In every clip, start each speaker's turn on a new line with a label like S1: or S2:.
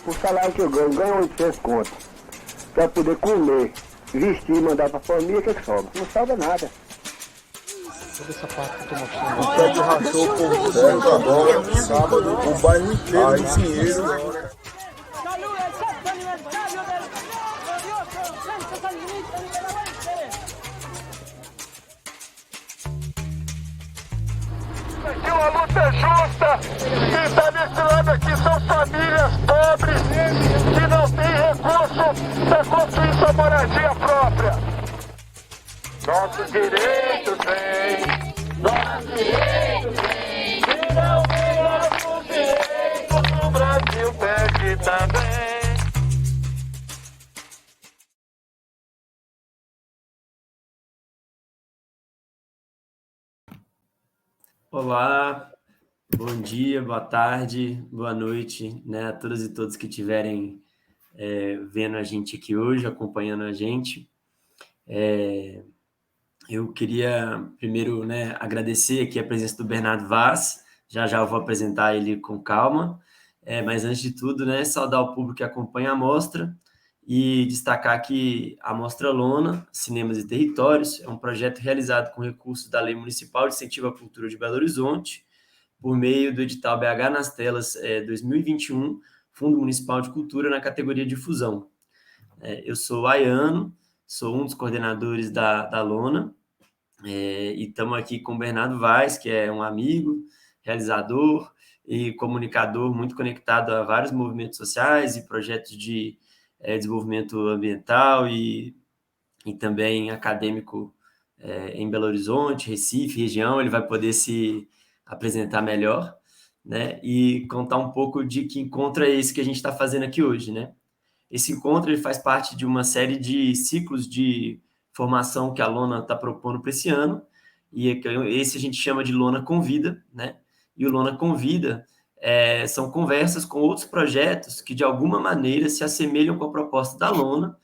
S1: O salário que eu ganho 800 conto. Pra poder comer, vestir e mandar pra família, o que sobra? Não sobra nada.
S2: Todo essa parte que eu tô mostrando. O prédio rachou por certo agora, sábado, o bairro inteiro de Pinheiro.
S3: Aqui uma luta justa. Quem está nesse lado aqui são famílias pobres que não têm recurso para construir sua moradia própria. Nossos direitos vêm, nossos direitos vêm. E não vem nossos direitos, o Brasil perde também.
S4: Olá, bom dia, boa tarde, boa noite, né, a todas e todos que estiverem vendo a gente aqui hoje, acompanhando a gente. Eu queria primeiro, né, agradecer aqui a presença do Bernardo Vaz, já eu vou apresentar ele com calma, mas antes de tudo, né, saudar o público que acompanha a mostra e destacar que a Mostra Lona, Cinemas e Territórios, é um projeto realizado com recursos da Lei Municipal de Incentivo à Cultura de Belo Horizonte, por meio do edital BH nas Telas 2021, Fundo Municipal de Cultura, na categoria Difusão. Eu sou Ayano, sou um dos coordenadores da Lona, e estamos aqui com o Bernardo Vaz, que é um amigo, realizador e comunicador muito conectado a vários movimentos sociais e projetos de desenvolvimento ambiental e também acadêmico em Belo Horizonte, Recife, região. Ele vai poder se apresentar melhor, né? E contar um pouco de que encontro é esse que a gente está fazendo aqui hoje, né? Esse encontro ele faz parte de uma série de ciclos de formação que a Lona está propondo para esse ano, e esse a gente chama de Lona Convida, né? E o Lona Convida são conversas com outros projetos que, de alguma maneira, se assemelham com a proposta da Lona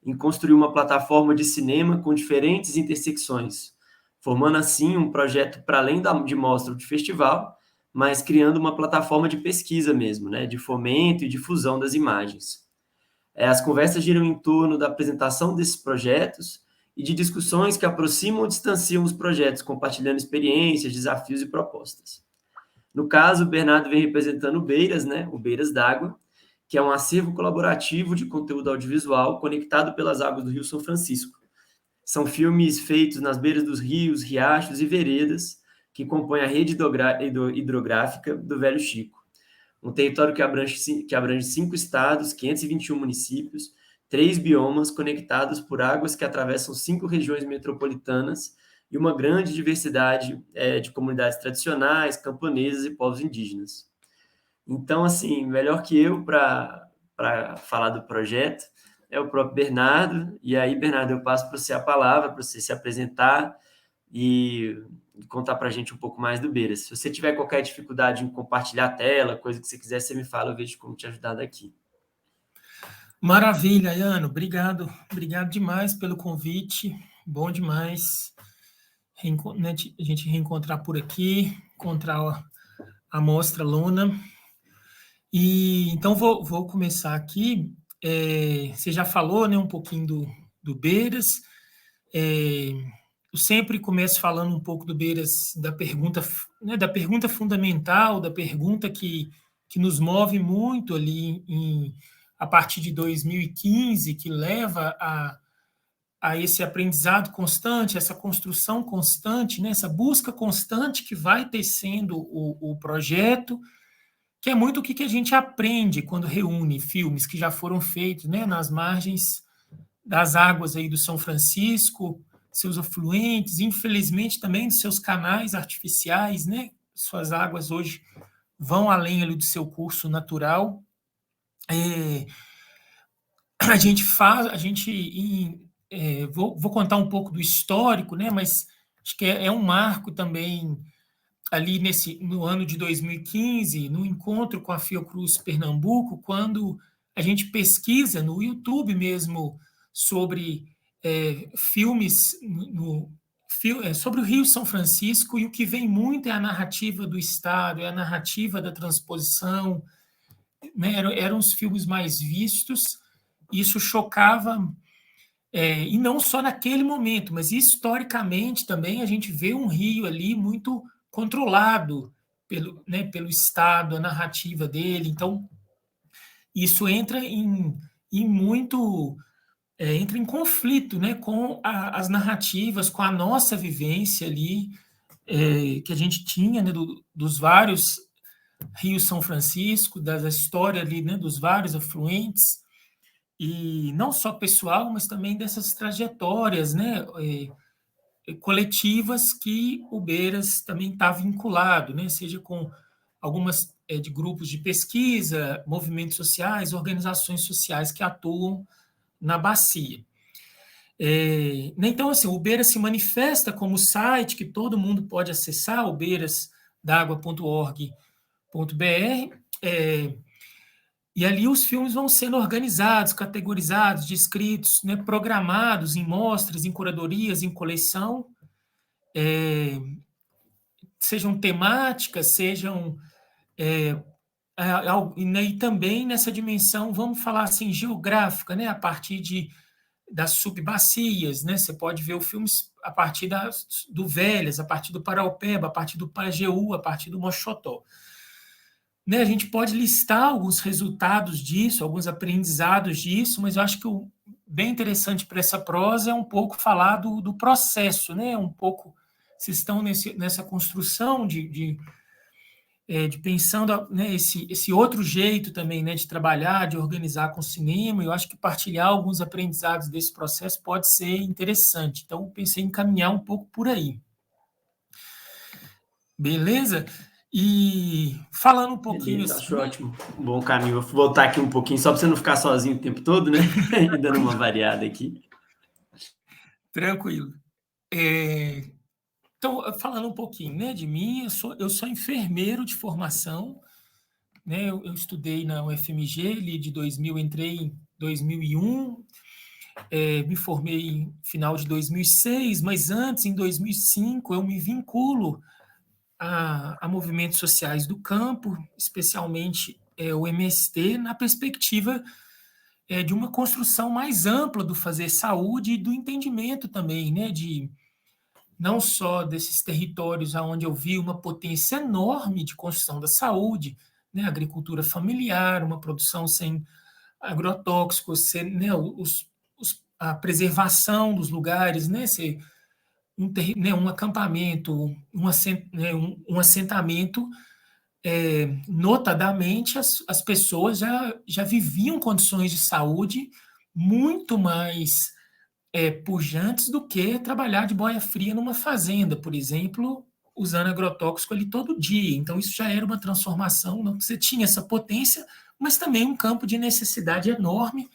S4: em construir uma plataforma de cinema com diferentes intersecções, formando, assim, um projeto para além de mostra ou de festival, mas criando uma plataforma de pesquisa mesmo, né? De fomento e difusão das imagens. As conversas giram em torno da apresentação desses projetos e de discussões que aproximam ou distanciam os projetos, compartilhando experiências, desafios e propostas. No caso, o Bernardo vem representando o Beiras, né, o Beiras d'Água, que é um acervo colaborativo de conteúdo audiovisual conectado pelas águas do Rio São Francisco. São filmes feitos nas beiras dos rios, riachos e veredas que compõem a rede hidrográfica do Velho Chico. Um território que abrange 5 estados, 521 municípios, 3 biomas conectados por águas que atravessam 5 regiões metropolitanas e uma grande diversidade de comunidades tradicionais, camponesas e povos indígenas. Então, assim, melhor que eu para falar do projeto é o próprio Bernardo. E aí, Bernardo, eu passo para você a palavra, para você se apresentar e contar para a gente um pouco mais do Beiras. Se você tiver qualquer dificuldade em compartilhar a tela, coisa que você quiser, você me fala, eu vejo como te ajudar daqui.
S5: Maravilha, Ayano, obrigado demais pelo convite, bom demais a gente reencontrar por aqui, encontrar a Mostra Lona. E então vou começar aqui. Você já falou, né, um pouquinho do Beiras. Eu sempre começo falando um pouco do Beiras, da pergunta fundamental, da pergunta que nos move muito ali a partir de 2015, que leva a esse aprendizado constante, essa construção constante, né, essa busca constante que vai tecendo o projeto, que é muito o que a gente aprende quando reúne filmes que já foram feitos, né, nas margens das águas aí do São Francisco, seus afluentes, infelizmente também dos seus canais artificiais, né? Suas águas hoje vão além ali do seu curso natural. Vou contar um pouco do histórico, né? Mas acho que é um marco também ali no ano de 2015, no encontro com a Fiocruz Pernambuco, quando a gente pesquisa no YouTube mesmo sobre filmes sobre o Rio São Francisco, e o que vem muito é a narrativa do Estado, é a narrativa da transposição, né, eram os filmes mais vistos, isso chocava, e não só naquele momento, mas historicamente também a gente vê um Rio ali muito controlado pelo Estado, a narrativa dele, então isso entra em muito... entra em conflito, né, com as narrativas, com a nossa vivência ali, que a gente tinha, né, dos vários rios São Francisco, da história ali, né, dos vários afluentes, e não só pessoal, mas também dessas trajetórias, né, coletivas que o Beiras também está vinculado, né, seja com algumas de grupos de pesquisa, movimentos sociais, organizações sociais que atuam na bacia. Então, assim, o Beiras se manifesta como site que todo mundo pode acessar, o beirasdagua.org.br, e ali os filmes vão sendo organizados, categorizados, descritos, né, programados em mostras, em curadorias, em coleção, sejam temáticas, sejam... e também nessa dimensão, vamos falar assim, geográfica, né, a partir das subbacias, né? Você pode ver os filmes a partir do Velhas, a partir do Paraupeba, a partir do Pajeú, a partir do Moxotó. Né? A gente pode listar alguns resultados disso, alguns aprendizados disso, mas eu acho que o bem interessante para essa prosa é um pouco falar do processo, né? Um pouco, vocês estão nessa construção de pensando, né, esse outro jeito também, né, de trabalhar, de organizar com o cinema. Eu acho que partilhar alguns aprendizados desse processo pode ser interessante. Então, pensei em caminhar um pouco por aí. Beleza? E falando um pouquinho...
S4: Beleza, acho ótimo. Bom caminho. Vou voltar aqui um pouquinho, só para você não ficar sozinho o tempo todo, né? E dando uma variada aqui.
S5: Tranquilo. Então, falando um pouquinho, né, de mim, eu sou enfermeiro de formação, né, eu estudei na UFMG, ali de 2000, entrei em 2001, me formei em final de 2006, mas antes, em 2005, eu me vinculo a movimentos sociais do campo, especialmente o MST, na perspectiva de uma construção mais ampla do fazer saúde e do entendimento também, né, não só desses territórios onde eu vi uma potência enorme de construção da saúde, né, agricultura familiar, uma produção sem agrotóxicos, né, a preservação dos lugares, né, um acampamento, um assentamento, notadamente as pessoas já viviam condições de saúde muito mais pujantes do que trabalhar de boia fria numa fazenda, por exemplo, usando agrotóxico ali todo dia. Então, isso já era uma transformação, não, você tinha essa potência, mas também um campo de necessidade enorme.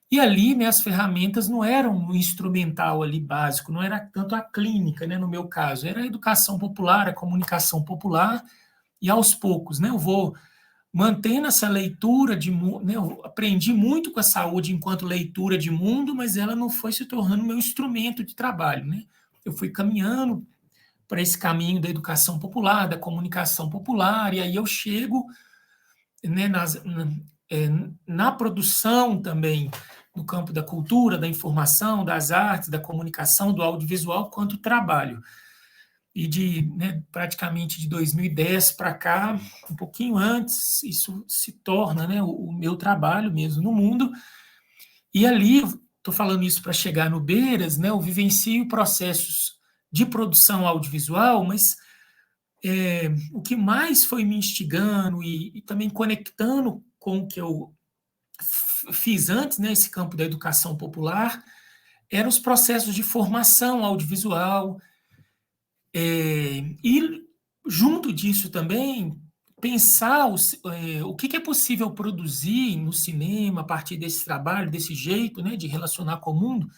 S5: E ali, né, as ferramentas não eram um instrumental ali básico, não era tanto a clínica, né, no meu caso, era a educação popular, a comunicação popular, e aos poucos, né, eu vou mantendo essa leitura né, eu aprendi muito com a saúde enquanto leitura de mundo, mas ela não foi se tornando meu instrumento de trabalho, né? Eu fui caminhando para esse caminho da educação popular, da comunicação popular, e aí eu chego, né, na produção também no campo da cultura, da informação, das artes, da comunicação, do audiovisual, quanto trabalho. E né, praticamente de 2010 para cá, um pouquinho antes, isso se torna, né, o meu trabalho mesmo no mundo. E ali, estou falando isso para chegar no Beiras, né, eu vivencio processos de produção audiovisual, mas o que mais foi me instigando e também conectando com o que eu fiz antes, né, esse campo da educação popular, eram os processos de formação audiovisual. E, junto disso também, pensar o que é possível produzir no cinema a partir desse trabalho, desse jeito, né, de relacionar com o mundo,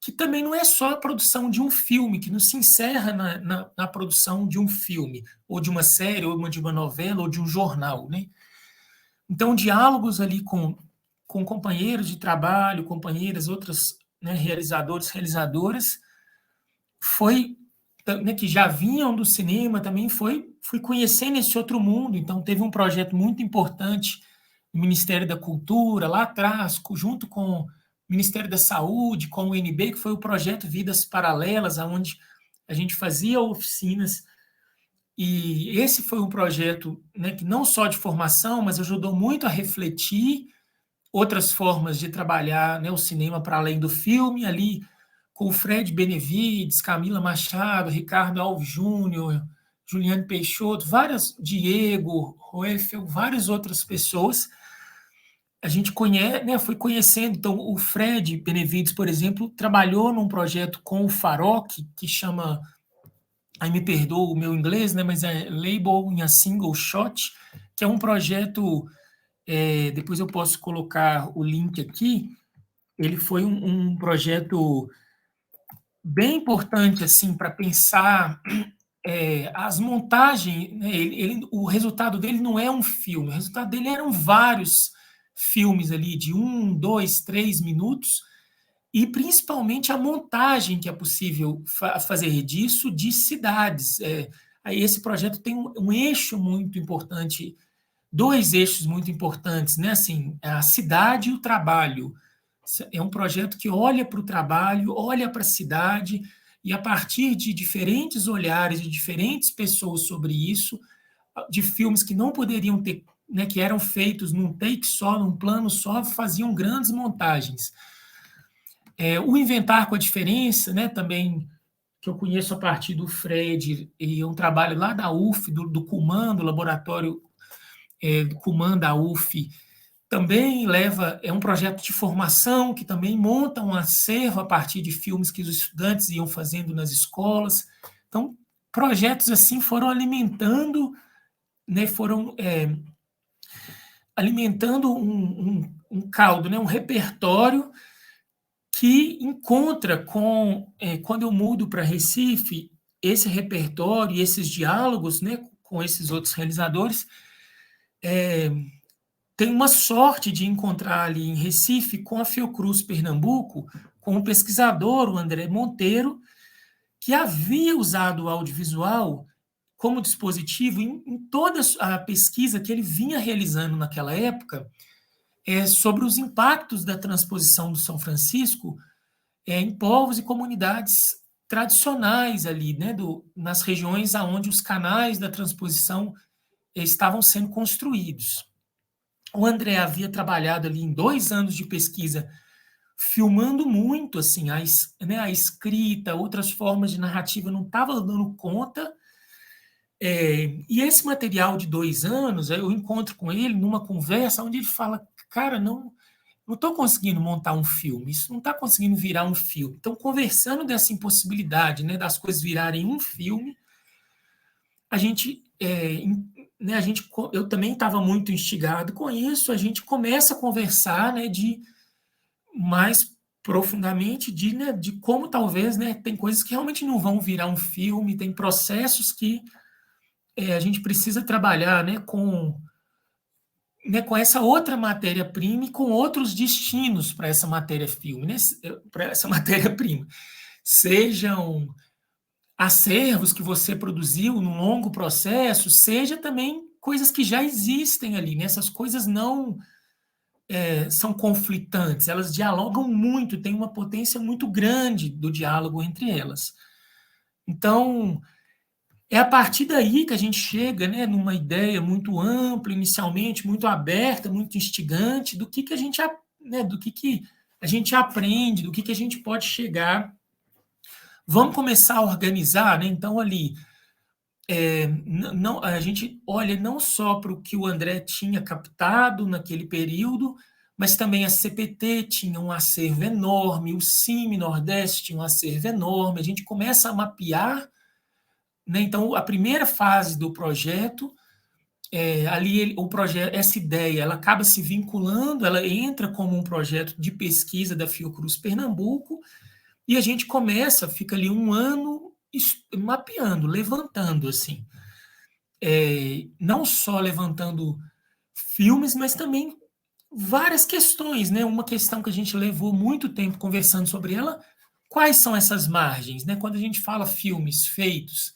S5: que também não é só a produção de um filme, que não se encerra na produção de um filme, ou de uma série, ou de uma novela, ou de um jornal, né? Então, diálogos ali com companheiros de trabalho, companheiras, outras, né, realizadores, realizadoras, né, que já vinham do cinema, também fui conhecendo esse outro mundo. Então, teve um projeto muito importante no Ministério da Cultura, lá atrás, junto com o Ministério da Saúde, com o UNB, que foi o projeto Vidas Paralelas, onde a gente fazia oficinas. E esse foi um projeto, né, que não só de formação, mas ajudou muito a refletir outras formas de trabalhar, né, o cinema para além do filme, ali com o Fred Benevides, Camila Machado, Ricardo Alves Júnior, Juliane Peixoto, Diego, Roefel, várias outras pessoas. A gente né, foi conhecendo. Então, o Fred Benevides, por exemplo, trabalhou num projeto com o Farok, que chama, aí me perdoa o meu inglês, né, mas é Label in a Single Shot, que é um projeto, depois eu posso colocar o link aqui. Ele foi um projeto bem importante assim, para pensar as montagens, né? O resultado dele não é um filme, o resultado dele eram vários filmes ali de 1, 2, 3 minutos, e principalmente a montagem que é possível fazer disso de cidades. Aí esse projeto tem um eixo muito importante, 2 eixos muito importantes, né? Assim, a cidade e o trabalho. É um projeto que olha para o trabalho, olha para a cidade, e a partir de diferentes olhares de diferentes pessoas sobre isso, de filmes que não poderiam ter, né, que eram feitos num take só, num plano só, faziam grandes montagens. O Inventar com a Diferença, né, também, que eu conheço a partir do Fred, e é um trabalho lá da UF, do Cuman, do laboratório do Cuman da UF, também é um projeto de formação que também monta um acervo a partir de filmes que os estudantes iam fazendo nas escolas. Então, projetos assim foram alimentando, né, alimentando um caldo, né, um repertório que encontra quando eu mudo para Recife, esse repertório e esses diálogos, né, com esses outros realizadores, tem uma sorte de encontrar ali em Recife, com a Fiocruz Pernambuco, com o pesquisador, o André Monteiro, que havia usado o audiovisual como dispositivo em toda a pesquisa que ele vinha realizando naquela época, sobre os impactos da transposição do São Francisco em povos e comunidades tradicionais ali, né, nas regiões onde os canais da transposição estavam sendo construídos. O André havia trabalhado ali em 2 anos de pesquisa, filmando muito, assim, a escrita, outras formas de narrativa não estava dando conta. E esse material de 2 anos, eu encontro com ele numa conversa onde ele fala, cara, não estou conseguindo montar um filme, isso não está conseguindo virar um filme. Então, conversando dessa impossibilidade, né, das coisas virarem um filme, eu também estava muito instigado com isso, a gente começa a conversar, né, de mais profundamente de como talvez, né, tem coisas que realmente não vão virar um filme, tem processos que a gente precisa trabalhar, né, com essa outra matéria-prima e com outros destinos para essa matéria-filme, né, para essa matéria-prima. Sejam acervos que você produziu num longo processo, seja também coisas que já existem ali, né? Essas coisas não são conflitantes, elas dialogam muito, tem uma potência muito grande do diálogo entre elas. Então, é a partir daí que a gente chega, né, numa ideia muito ampla, inicialmente, muito aberta, muito instigante, do que a gente, né, do que a gente aprende, do que a gente pode chegar. Vamos começar a organizar, né? Então, ali, a gente olha não só para o que o André tinha captado naquele período, mas também a CPT tinha um acervo enorme, o Cine Nordeste tinha um acervo enorme, a gente começa a mapear, né? Então, a primeira fase do projeto, essa ideia, ela acaba se vinculando, ela entra como um projeto de pesquisa da Fiocruz Pernambuco, e a gente fica ali 1 ano mapeando, levantando, assim. Não só levantando filmes, mas também várias questões, né? Uma questão que a gente levou muito tempo conversando sobre ela, quais são essas margens, né? Quando a gente fala filmes feitos,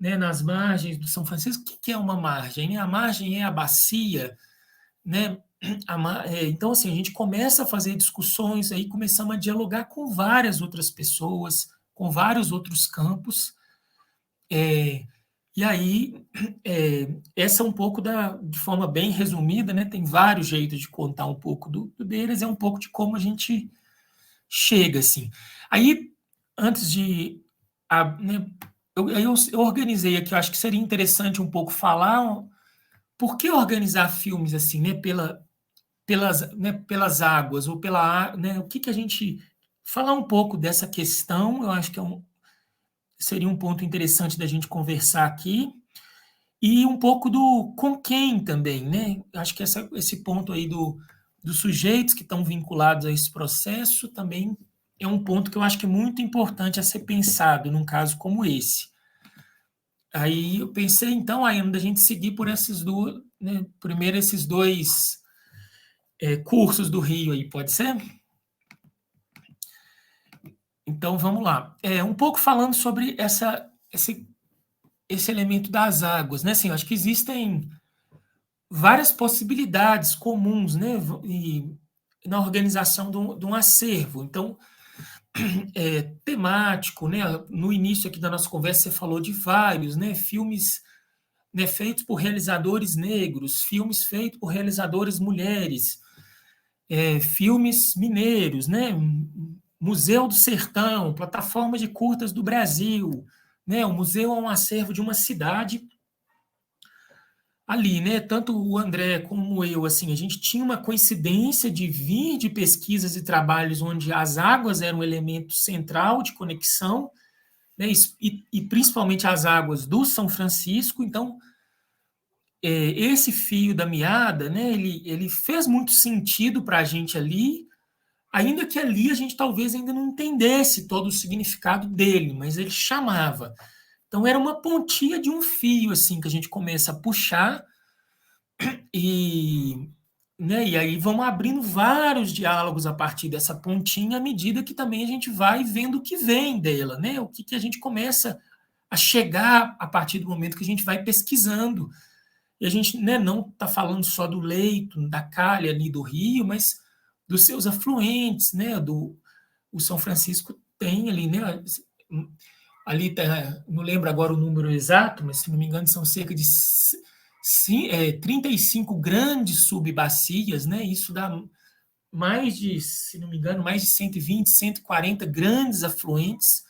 S5: né, nas margens do São Francisco, o que é uma margem? A margem é a bacia, né? Então, assim, a gente começa a fazer discussões, aí começamos a dialogar com várias outras pessoas, com vários outros campos, e aí, essa é um pouco de forma bem resumida, né? Tem vários jeitos de contar um pouco deles, é um pouco de como a gente chega, assim. Aí, antes de... né, eu organizei aqui, eu acho que seria interessante um pouco falar por que organizar filmes assim, né? Pelas águas, ou né? O que a gente... Falar um pouco dessa questão, eu acho que seria um ponto interessante da gente conversar aqui, e um pouco do com quem também, né? Acho que esse ponto aí dos sujeitos que estão vinculados a esse processo também é um ponto que eu acho que é muito importante a ser pensado num caso como esse. Aí eu pensei, então, ainda da gente seguir por esses dois, né? Primeiro esses dois cursos do Rio aí, pode ser? Então, vamos lá. Um pouco falando sobre esse elemento das águas, né? Assim, eu acho que existem várias possibilidades comuns, né? E na organização de um acervo. Então, temático, né? No início aqui da nossa conversa você falou de vários, né? Filmes, né, feitos por realizadores negros, filmes feitos por realizadores mulheres, filmes mineiros, né? Museu do Sertão, plataforma de curtas do Brasil, né? O museu é um acervo de uma cidade ali, né? Tanto o André como eu, assim, a gente tinha uma coincidência de vir de pesquisas e trabalhos onde as águas eram um elemento central de conexão, né? E principalmente as águas do São Francisco. Então, esse fio da meada, né? Ele fez muito sentido para a gente ali, ainda que ali a gente talvez ainda não entendesse todo o significado dele, mas ele chamava. Então, era uma pontinha de um fio, assim, que a gente começa a puxar, né, e aí vamos abrindo vários diálogos a partir dessa pontinha, à medida que também a gente vai vendo o que vem dela, né, o que a gente começa a chegar a partir do momento que a gente vai pesquisando. E a gente, né, não está falando só do leito, da calha ali do rio, mas dos seus afluentes, né, o São Francisco tem ali, né, ali não lembro agora o número exato, mas se não me engano são cerca de 35 grandes subbacias, né? Isso dá mais de, se não me engano, mais de 120, 140 grandes afluentes.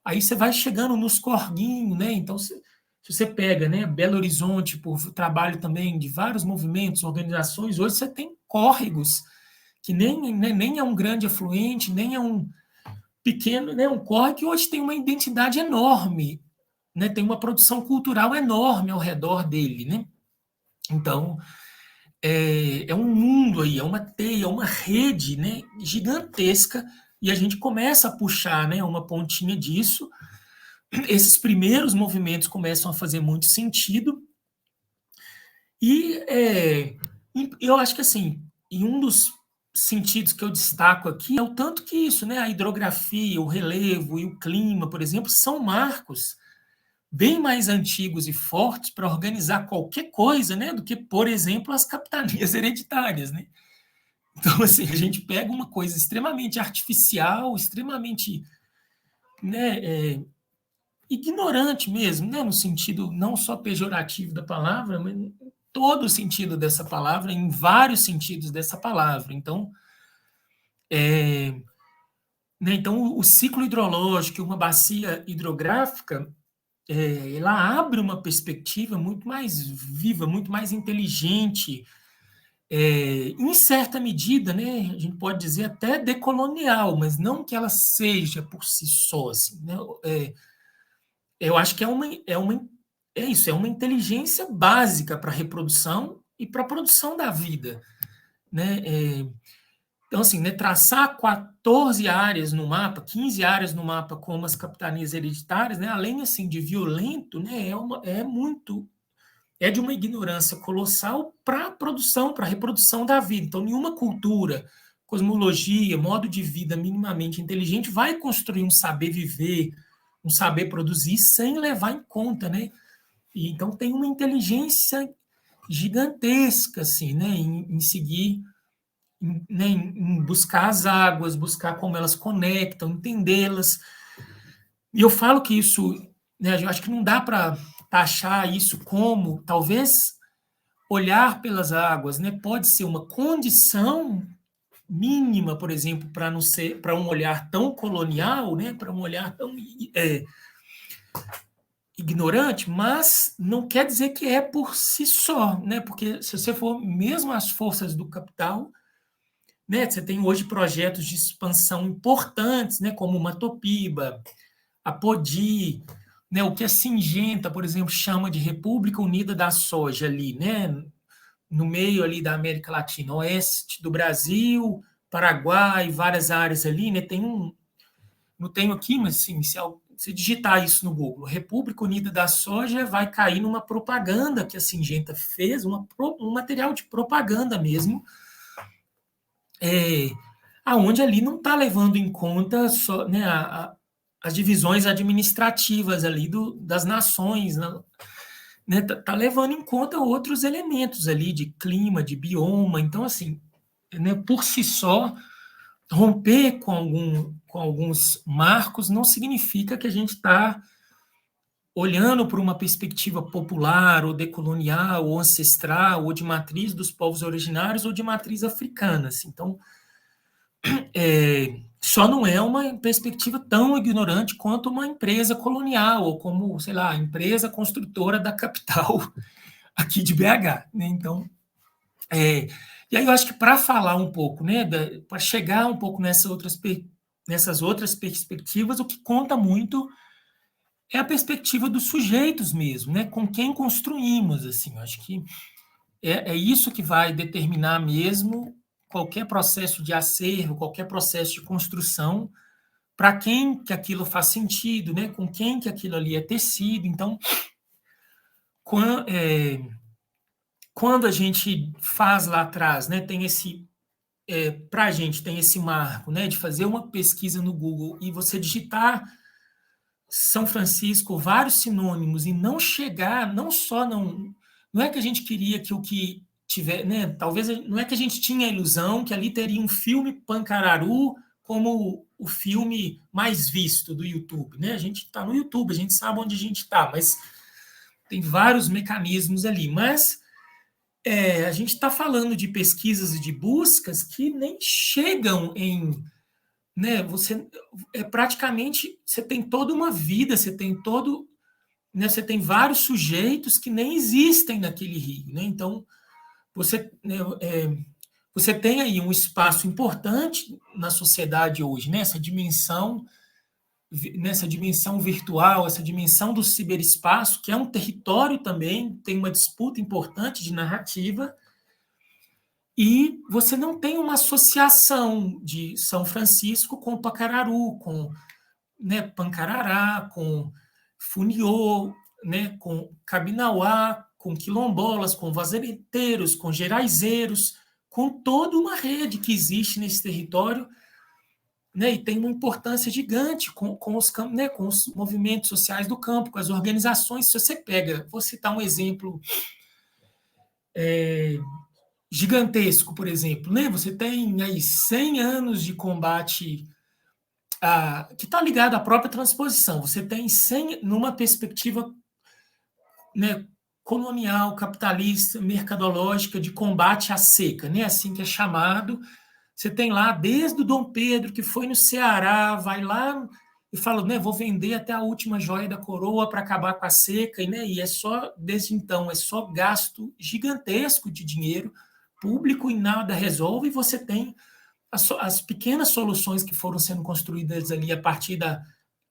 S5: Aí você vai chegando nos corguinhos, né? Então, se você pega, né, Belo Horizonte, por trabalho também de vários movimentos, organizações, hoje você tem córregos, que nem é um grande afluente, nem é um pequeno, né, um córrego que hoje tem uma identidade enorme, né, tem uma produção cultural enorme ao redor dele, né? Então, é um mundo aí, é uma teia, é uma rede, né, gigantesca, e a gente começa a puxar, né, uma pontinha disso. Esses primeiros movimentos começam a fazer muito sentido, e eu acho que, assim, em um dos sentidos que eu destaco aqui é o tanto que isso, né, a hidrografia, o relevo e o clima, por exemplo, são marcos bem mais antigos e fortes para organizar qualquer coisa, né, do que, por exemplo, as capitanias hereditárias, né? Então, assim, a gente pega uma coisa extremamente artificial, extremamente, né, ignorante mesmo, né, no sentido não só pejorativo da palavra, mas em todo o sentido dessa palavra, em vários sentidos dessa palavra. Então, né, então o ciclo hidrológico, uma bacia hidrográfica, ela abre uma perspectiva muito mais viva, muito mais inteligente, em certa medida, né, a gente pode dizer até decolonial, mas não que ela seja por si só, assim, né, eu acho que é isso, é uma inteligência básica para a reprodução e para a produção da vida, né? Então, assim, né, traçar 14 áreas no mapa, 15 áreas no mapa como as capitanias hereditárias, né, além, assim, de violento, né, é de uma ignorância colossal para a produção, para a reprodução da vida. Então, nenhuma cultura, cosmologia, modo de vida minimamente inteligente vai construir um saber viver, um saber produzir sem levar em conta, né? E, então, tem uma inteligência gigantesca, assim, né, em seguir, né, em buscar as águas, buscar como elas conectam, entendê-las. E eu falo que isso, né, eu acho que não dá para taxar isso como, talvez, olhar pelas águas, né, pode ser uma condição mínima, por exemplo, para não ser, para um olhar tão colonial, né, para um olhar tão ignorante, mas não quer dizer que é por si só, né, porque se você for mesmo as forças do capital, né, você tem hoje projetos de expansão importantes, né, como Matopiba, a Podi, né, o que a Syngenta, por exemplo, chama de República Unida da Soja ali, né, no meio ali da América Latina, oeste do Brasil, Paraguai, várias áreas ali, né, não tenho aqui, mas sim, se digitar isso no Google, República Unida da Soja, vai cair numa propaganda que a Syngenta fez, um material de propaganda mesmo, aonde ali não está levando em conta só, né, as divisões administrativas ali das nações, né, tá levando em conta outros elementos ali de clima, de bioma. Então, assim, né, por si só, romper com alguns marcos não significa que a gente está olhando para uma perspectiva popular, ou decolonial, ou ancestral, ou de matriz dos povos originários, ou de matriz africana. Assim. Então, só não é uma perspectiva tão ignorante quanto uma empresa colonial, ou como, sei lá, a empresa construtora da capital aqui de BH. Né? Então, e aí eu acho que para falar um pouco, né, para chegar um pouco nessas outras perspectivas, o que conta muito é a perspectiva dos sujeitos mesmo, né, com quem construímos. Assim, eu acho que é isso que vai determinar mesmo qualquer processo de acervo, qualquer processo de construção, para quem que aquilo faz sentido, né? Com quem que aquilo ali é tecido. Então, quando a gente faz lá atrás, né, tem para a gente tem esse marco, né, de fazer uma pesquisa no Google e você digitar São Francisco, vários sinônimos, e não chegar, não é que a gente queria que o que tiver, né, talvez não é que a gente tinha a ilusão que ali teria um filme Pancararu como o filme mais visto do YouTube, né? A gente está no YouTube, a gente sabe onde a gente está, mas tem vários mecanismos ali. Mas a gente está falando de pesquisas e de buscas que nem chegam em, né? Praticamente você tem toda uma vida, você tem né, você tem vários sujeitos que nem existem naquele rio, né? Então você tem aí um espaço importante na sociedade hoje, né? Nessa dimensão virtual, essa dimensão do ciberespaço, que é um território também, tem uma disputa importante de narrativa, e você não tem uma associação de São Francisco com Pacararu, com, né, Pancarará, com Funiô, né, com Cabinauá, com quilombolas, com vazarenteiros, com geraizeiros, com toda uma rede que existe nesse território, né, e tem uma importância gigante com os movimentos sociais do campo, com as organizações. Se você pega, vou citar um exemplo gigantesco, por exemplo, né, você tem aí 100 anos de combate que está ligado à própria transposição. Você tem 100, numa perspectiva, né, colonial, capitalista, mercadológica, de combate à seca, né, assim que é chamado. Você tem lá, desde o Dom Pedro, que foi no Ceará, vai lá e fala, né, vou vender até a última joia da coroa para acabar com a seca, e, né, e desde então, é só gasto gigantesco de dinheiro público e nada resolve, e você tem as pequenas soluções que foram sendo construídas ali a partir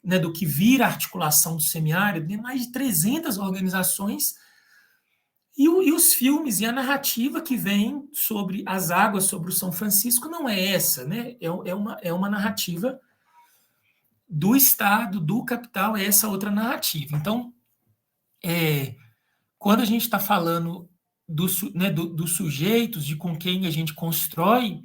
S5: né, do que vira a articulação do semiárido, né, mais de 300 organizações, e os filmes e a narrativa que vem sobre as águas, sobre o São Francisco, não é essa, né? É uma narrativa do Estado, do capital, é essa outra narrativa. Então, quando a gente está falando dos sujeitos, de com quem a gente constrói,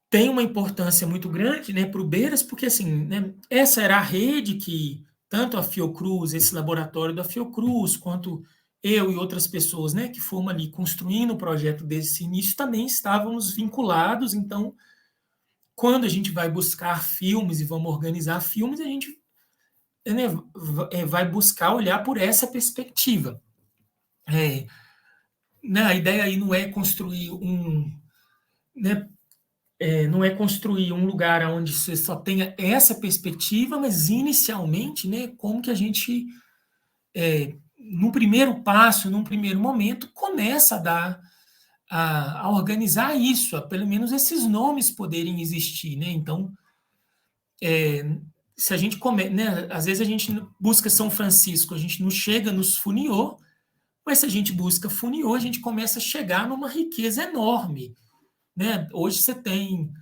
S5: tem uma importância muito grande, né, para o Beiras, porque assim, né, essa era a rede que tanto a Fiocruz, esse laboratório da Fiocruz, quanto eu e outras pessoas, né, que fomos ali construindo o projeto desse início, também estávamos vinculados. Então, quando a gente vai buscar filmes e vamos organizar filmes, a gente, né, vai buscar olhar por essa perspectiva. Né, a ideia aí não é construir né, não é construir um lugar onde você só tenha essa perspectiva, mas inicialmente, né, como que a gente, no primeiro passo, num primeiro momento, começa a organizar isso, a pelo menos esses nomes poderem existir, né? Então, se a gente né, às vezes a gente busca São Francisco, a gente não chega nos Funiô, mas se a gente busca Funiô, a gente começa a chegar numa riqueza enorme, né? Hoje você tem,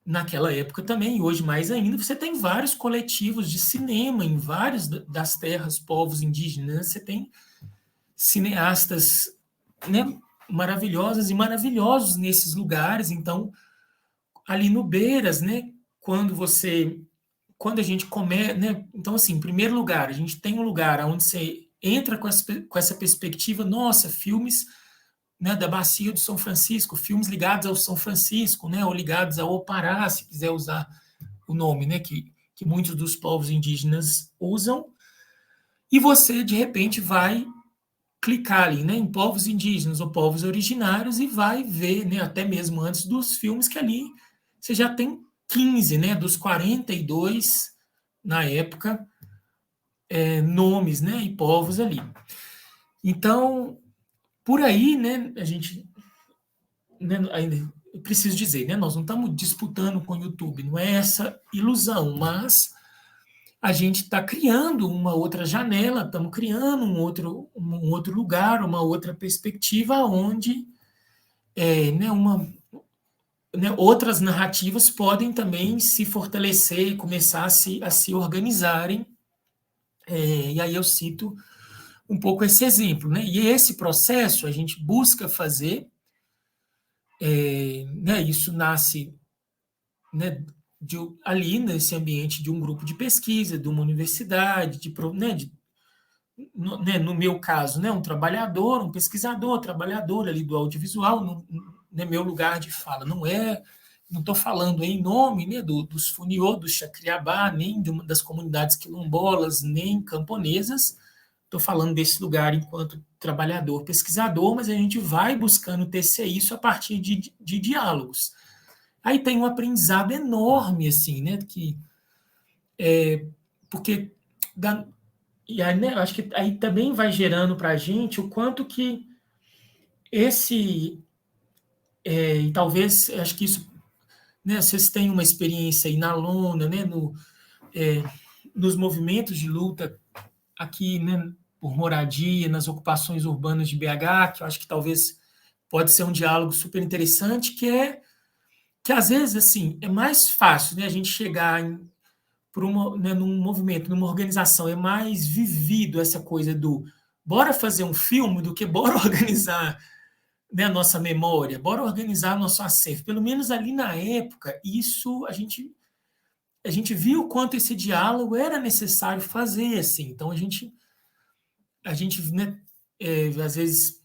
S5: naquela época também, e hoje mais ainda, você tem vários coletivos de cinema em várias das terras, povos indígenas, você tem cineastas, né, maravilhosas e maravilhosos nesses lugares. Então, ali no Beiras, né, quando a gente começa, né, então assim, em primeiro lugar, a gente tem um lugar onde você entra com essa perspectiva, nossa, filmes, né, da Bacia do São Francisco, filmes ligados ao São Francisco, né, ou ligados ao Pará, se quiser usar o nome, né, que muitos dos povos indígenas usam, e você, de repente, vai clicar ali, né, em povos indígenas ou povos originários e vai ver, né, até mesmo antes dos filmes, que ali você já tem 15, né, dos 42, na época, nomes, né, e povos ali. Então, por aí, né, a gente, né, ainda eu preciso dizer, né, nós não estamos disputando com o YouTube, não é essa ilusão, mas a gente está criando uma outra janela, estamos criando um outro lugar, uma outra perspectiva onde, né, outras narrativas podem também se fortalecer e começar a se organizarem. E aí eu cito um pouco esse exemplo, né? E esse processo a gente busca fazer, né, isso nasce, né, ali nesse ambiente de um grupo de pesquisa, de uma universidade, no meu caso, né, um trabalhador, um pesquisador, trabalhador ali do audiovisual, no meu lugar de fala. Não estou falando em nome, né, dos Funiô, do Chacriabá, nem das comunidades quilombolas, nem camponesas. Estou falando desse lugar enquanto trabalhador, pesquisador, mas a gente vai buscando tecer isso a partir de diálogos. Aí tem um aprendizado enorme, assim, né, porque e aí, né, acho que aí também vai gerando para a gente o quanto que e talvez, acho que isso, né, vocês têm uma experiência aí na lona, né, nos movimentos de luta aqui, né, por moradia, nas ocupações urbanas de BH, que eu acho que talvez pode ser um diálogo super interessante, que às vezes, assim, é mais fácil, né, a gente chegar num movimento, numa organização, é mais vivido essa coisa do bora fazer um filme do que bora organizar, né, a nossa memória, bora organizar nosso acervo. Pelo menos ali na época, isso a gente viu o quanto esse diálogo era necessário fazer, assim. Então a gente né, às vezes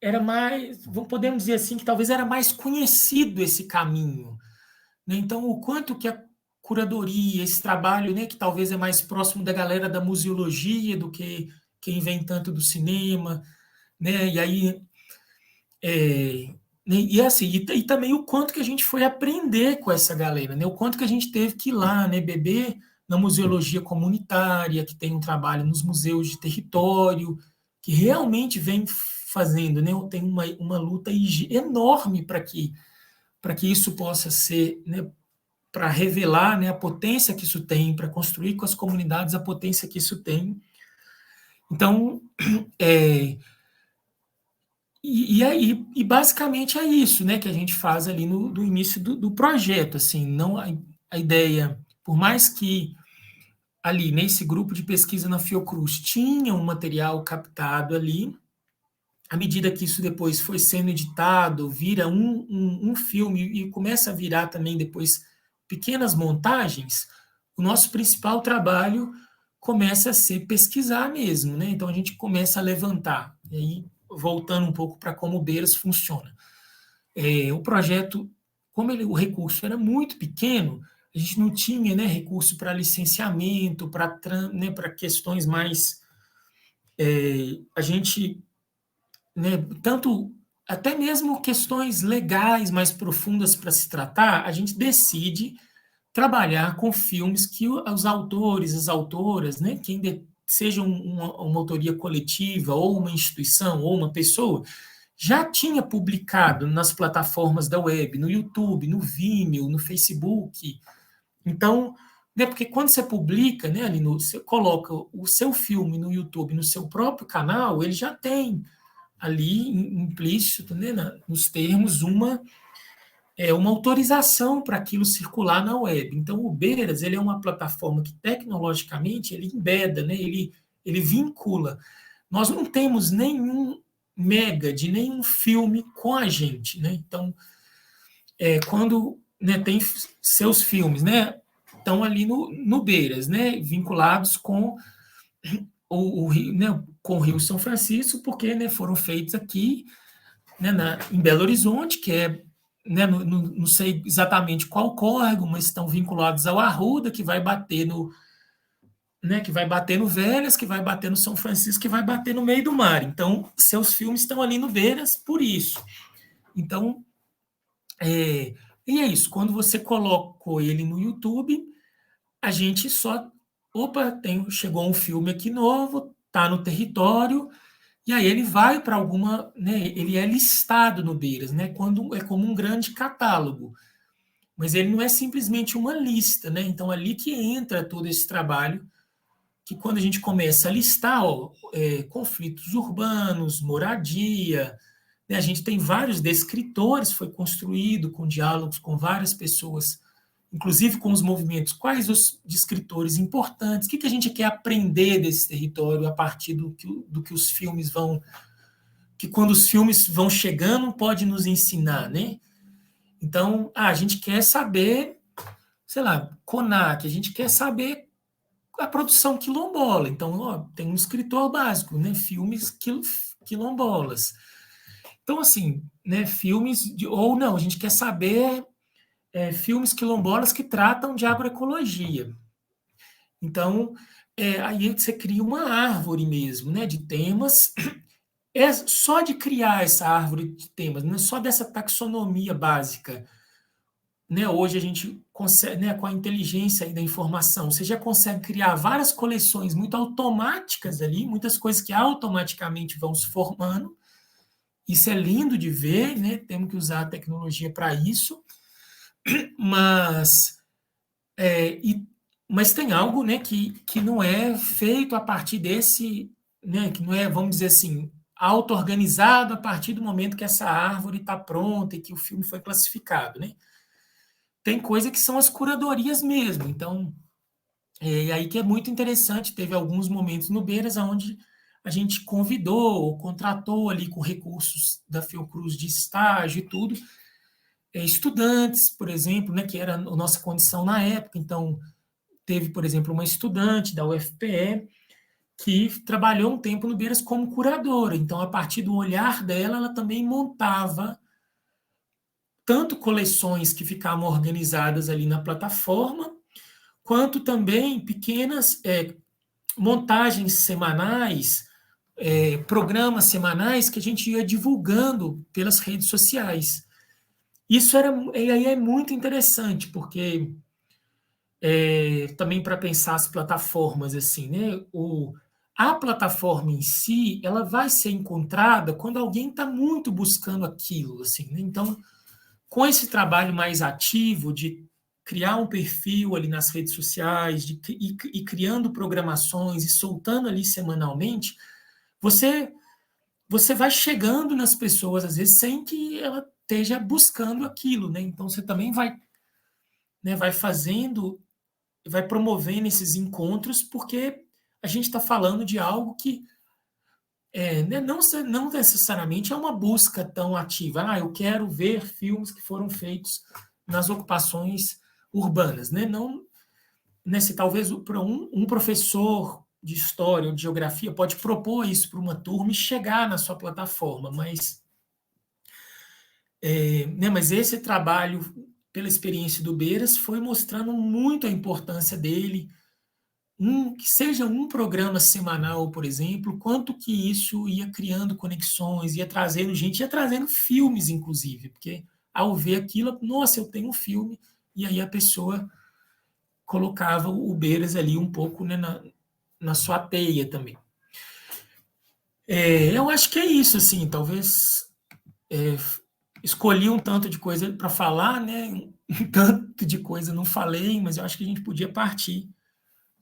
S5: era mais, podemos dizer assim, que talvez era mais conhecido esse caminho, né? Então o quanto que a curadoria, esse trabalho, né, que talvez é mais próximo da galera da museologia do que quem vem tanto do cinema, né? E aí e assim, e também o quanto que a gente foi aprender com essa galera, né? O quanto que a gente teve que ir lá, né, beber na museologia comunitária, que tem um trabalho nos museus de território, que realmente vem fazendo, né, tem uma luta enorme para que isso possa ser, né, para revelar, né, a potência que isso tem, para construir com as comunidades a potência que isso tem. Então, e basicamente é isso, né, que a gente faz ali no início do projeto. Assim, não a ideia, por mais que ali nesse grupo de pesquisa na Fiocruz tinha um material captado ali, à medida que isso depois foi sendo editado, vira um filme e começa a virar também depois pequenas montagens, o nosso principal trabalho começa a ser pesquisar mesmo, né? Então a gente começa a levantar. E aí, voltando um pouco para como o Beiras funciona. O projeto, como o recurso era muito pequeno, a gente não tinha, né, recurso para licenciamento, para, né, para questões mais... a gente, né, tanto, até mesmo questões legais mais profundas para se tratar, a gente decide trabalhar com filmes que os autores, as autoras, né, seja uma autoria coletiva, ou uma instituição, ou uma pessoa, já tinha publicado nas plataformas da web, no YouTube, no Vimeo, no Facebook. Então, né, porque quando você publica, né, ali você coloca o seu filme no YouTube, no seu próprio canal, ele já tem ali implícito, né, nos termos, uma autorização para aquilo circular na web. Então, o Beiras, ele é uma plataforma que, tecnologicamente, ele embeda, né, ele vincula. Nós não temos nenhum mega de nenhum filme com a gente, né? Então, quando, né, tem seus filmes, né, estão ali no Beiras, né, vinculados com o Rio, né, com o Rio São Francisco, porque, né, foram feitos aqui, né, em Belo Horizonte, que é, né, não sei exatamente qual córrego, mas estão vinculados ao Arruda, que vai bater no, né, que vai bater no Velhas, que vai bater no São Francisco, que vai bater no meio do mar. Então, seus filmes estão ali no Beiras por isso. Então, e é isso. Quando você colocou ele no YouTube, a gente só... Opa, chegou um filme aqui novo, está no território, e aí ele vai para alguma... Né, ele é listado no Beiras, né, quando é como um grande catálogo. Mas ele não é simplesmente uma lista, né? Então, ali que entra todo esse trabalho, que quando a gente começa a listar conflitos urbanos, moradia, né, a gente tem vários descritores, foi construído com diálogos com várias pessoas, inclusive com os movimentos, quais os descritores importantes, o que a gente quer aprender desse território a partir do que os filmes vão... que quando os filmes vão chegando, pode nos ensinar, né? Então, a gente quer saber, sei lá, CONAC, a gente quer saber a produção quilombola. Então, tem um escritor básico, né? Filmes quilombolas. Então, assim, né, filmes... ou não, a gente quer saber filmes quilombolas que tratam de agroecologia. Então, aí você cria uma árvore mesmo, né, de temas. Só de criar essa árvore de temas, não é só dessa taxonomia básica, né? Hoje a gente consegue, né, com a inteligência da informação, você já consegue criar várias coleções muito automáticas ali, muitas coisas que automaticamente vão se formando. Isso é lindo de ver, né? Temos que usar a tecnologia para isso, mas tem algo, né, que não é feito a partir desse, né, que não é, vamos dizer assim, auto-organizado a partir do momento que essa árvore está pronta e que o filme foi classificado, né? Tem coisa que são as curadorias mesmo. Então, aí que é muito interessante. Teve alguns momentos no Beiras onde a gente convidou ou contratou ali com recursos da Fiocruz de estágio e tudo, estudantes, por exemplo, né, que era a nossa condição na época. Então, teve, por exemplo, uma estudante da UFPE que trabalhou um tempo no Beiras como curadora. Então, a partir do olhar dela, ela também montava tanto coleções que ficavam organizadas ali na plataforma, quanto também pequenas montagens semanais, programas semanais que a gente ia divulgando pelas redes sociais. Isso aí é muito interessante, porque também para pensar as plataformas, assim, né? A plataforma em si, ela vai ser encontrada quando alguém está muito buscando aquilo, assim, né? Então, com esse trabalho mais ativo de criar um perfil ali nas redes sociais e criando programações e soltando ali semanalmente, você vai chegando nas pessoas, às vezes, sem que ela esteja buscando aquilo, né? Então, você também vai fazendo, vai promovendo esses encontros, porque a gente está falando de algo que né, não necessariamente é uma busca tão ativa. Eu quero ver filmes que foram feitos nas ocupações urbanas, né? Não, né, se talvez para um professor de história ou de geografia pode propor isso para uma turma e chegar na sua plataforma, mas, né, mas esse trabalho, pela experiência do Beiras, foi mostrando muito a importância dele, que seja um programa semanal, por exemplo, quanto que isso ia criando conexões, ia trazendo gente, ia trazendo filmes, inclusive, porque ao ver aquilo, nossa, eu tenho um filme, e aí a pessoa colocava o Beiras ali um pouco, né, na sua teia também. Eu acho que é isso, assim, talvez escolhi um tanto de coisa para falar, né, um tanto de coisa não falei, mas eu acho que a gente podia partir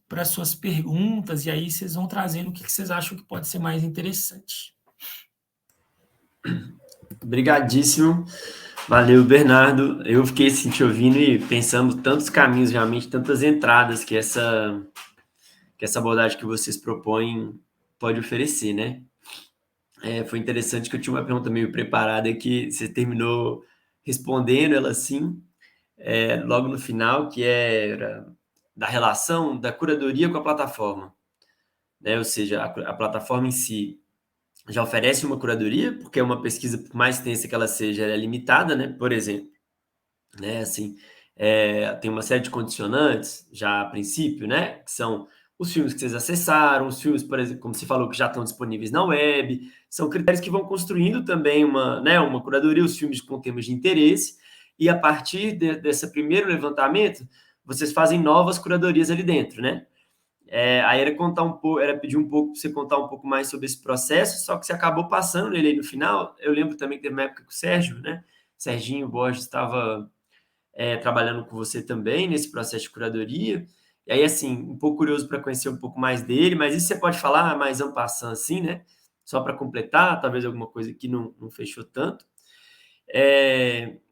S5: para as suas perguntas, e aí vocês vão trazendo o que vocês acham que pode ser mais interessante.
S4: Obrigadíssimo. Valeu, Bernardo. Eu fiquei assim, te ouvindo e pensando tantos caminhos, realmente, tantas entradas que essa abordagem que vocês propõem pode oferecer, né? Foi interessante que eu tinha uma pergunta meio preparada que você terminou respondendo ela assim, logo no final, que era da relação da curadoria com a plataforma, né? Ou seja, a plataforma em si já oferece uma curadoria, porque é uma pesquisa, por mais extensa que ela seja, ela é limitada, né? Por exemplo, né? Assim, tem uma série de condicionantes, já a princípio, né? Que são os filmes que vocês acessaram, os filmes, por exemplo, como você falou, que já estão disponíveis na web, são critérios que vão construindo também uma curadoria, os filmes com temas de interesse, e a partir desse primeiro levantamento, vocês fazem novas curadorias ali dentro, né? Aí era pedir um pouco para você contar um pouco mais sobre esse processo, só que você acabou passando ele aí no final. Eu lembro também que teve uma época que o Sérgio, né? Serginho Borges estava trabalhando com você também nesse processo de curadoria. E aí, assim, um pouco curioso para conhecer um pouco mais dele, mas isso você pode falar mais en passant, assim, né? Só para completar, talvez alguma coisa que não fechou tanto.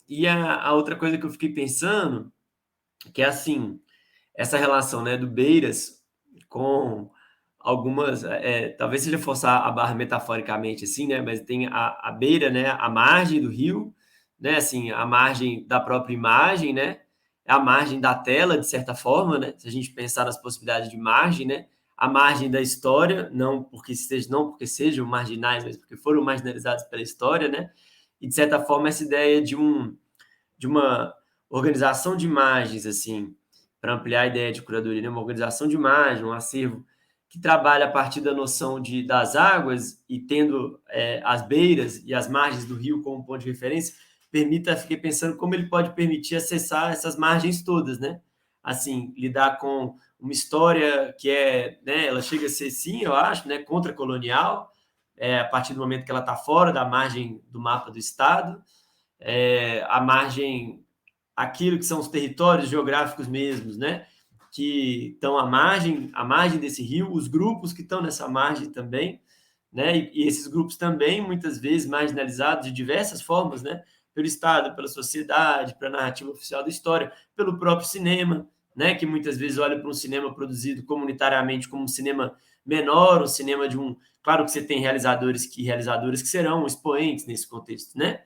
S4: E a outra coisa que eu fiquei pensando, que é assim, essa relação, né, do Beiras com algumas, talvez seja forçar a barra metaforicamente assim, né, mas tem a beira, né, a margem do rio, né, assim, a margem da própria imagem, né, a margem da tela, de certa forma, né, se a gente pensar nas possibilidades de margem, né, a margem da história, não porque sejam marginais, mas porque foram marginalizados pela história, né, e de certa forma essa ideia de uma organização de imagens, assim, para ampliar a ideia de curadoria, né? Uma organização de imagem, um acervo que trabalha a partir da noção das águas e tendo as beiras e as margens do rio como ponto de referência, fiquei pensando como ele pode permitir acessar essas margens todas, né? Assim, lidar com uma história que né, ela chega a ser, sim, eu acho, né, contracolonial, a partir do momento que ela está fora da margem do mapa do Estado, a margem, aquilo que são os territórios geográficos mesmos, né? Que estão à margem desse rio, os grupos que estão nessa margem também, né? E esses grupos também, muitas vezes, marginalizados de diversas formas, né? Pelo Estado, pela sociedade, pela narrativa oficial da história, pelo próprio cinema, né? Que muitas vezes olha para um cinema produzido comunitariamente como um cinema menor, um cinema de um... Claro que você tem realizadores que serão expoentes nesse contexto, né?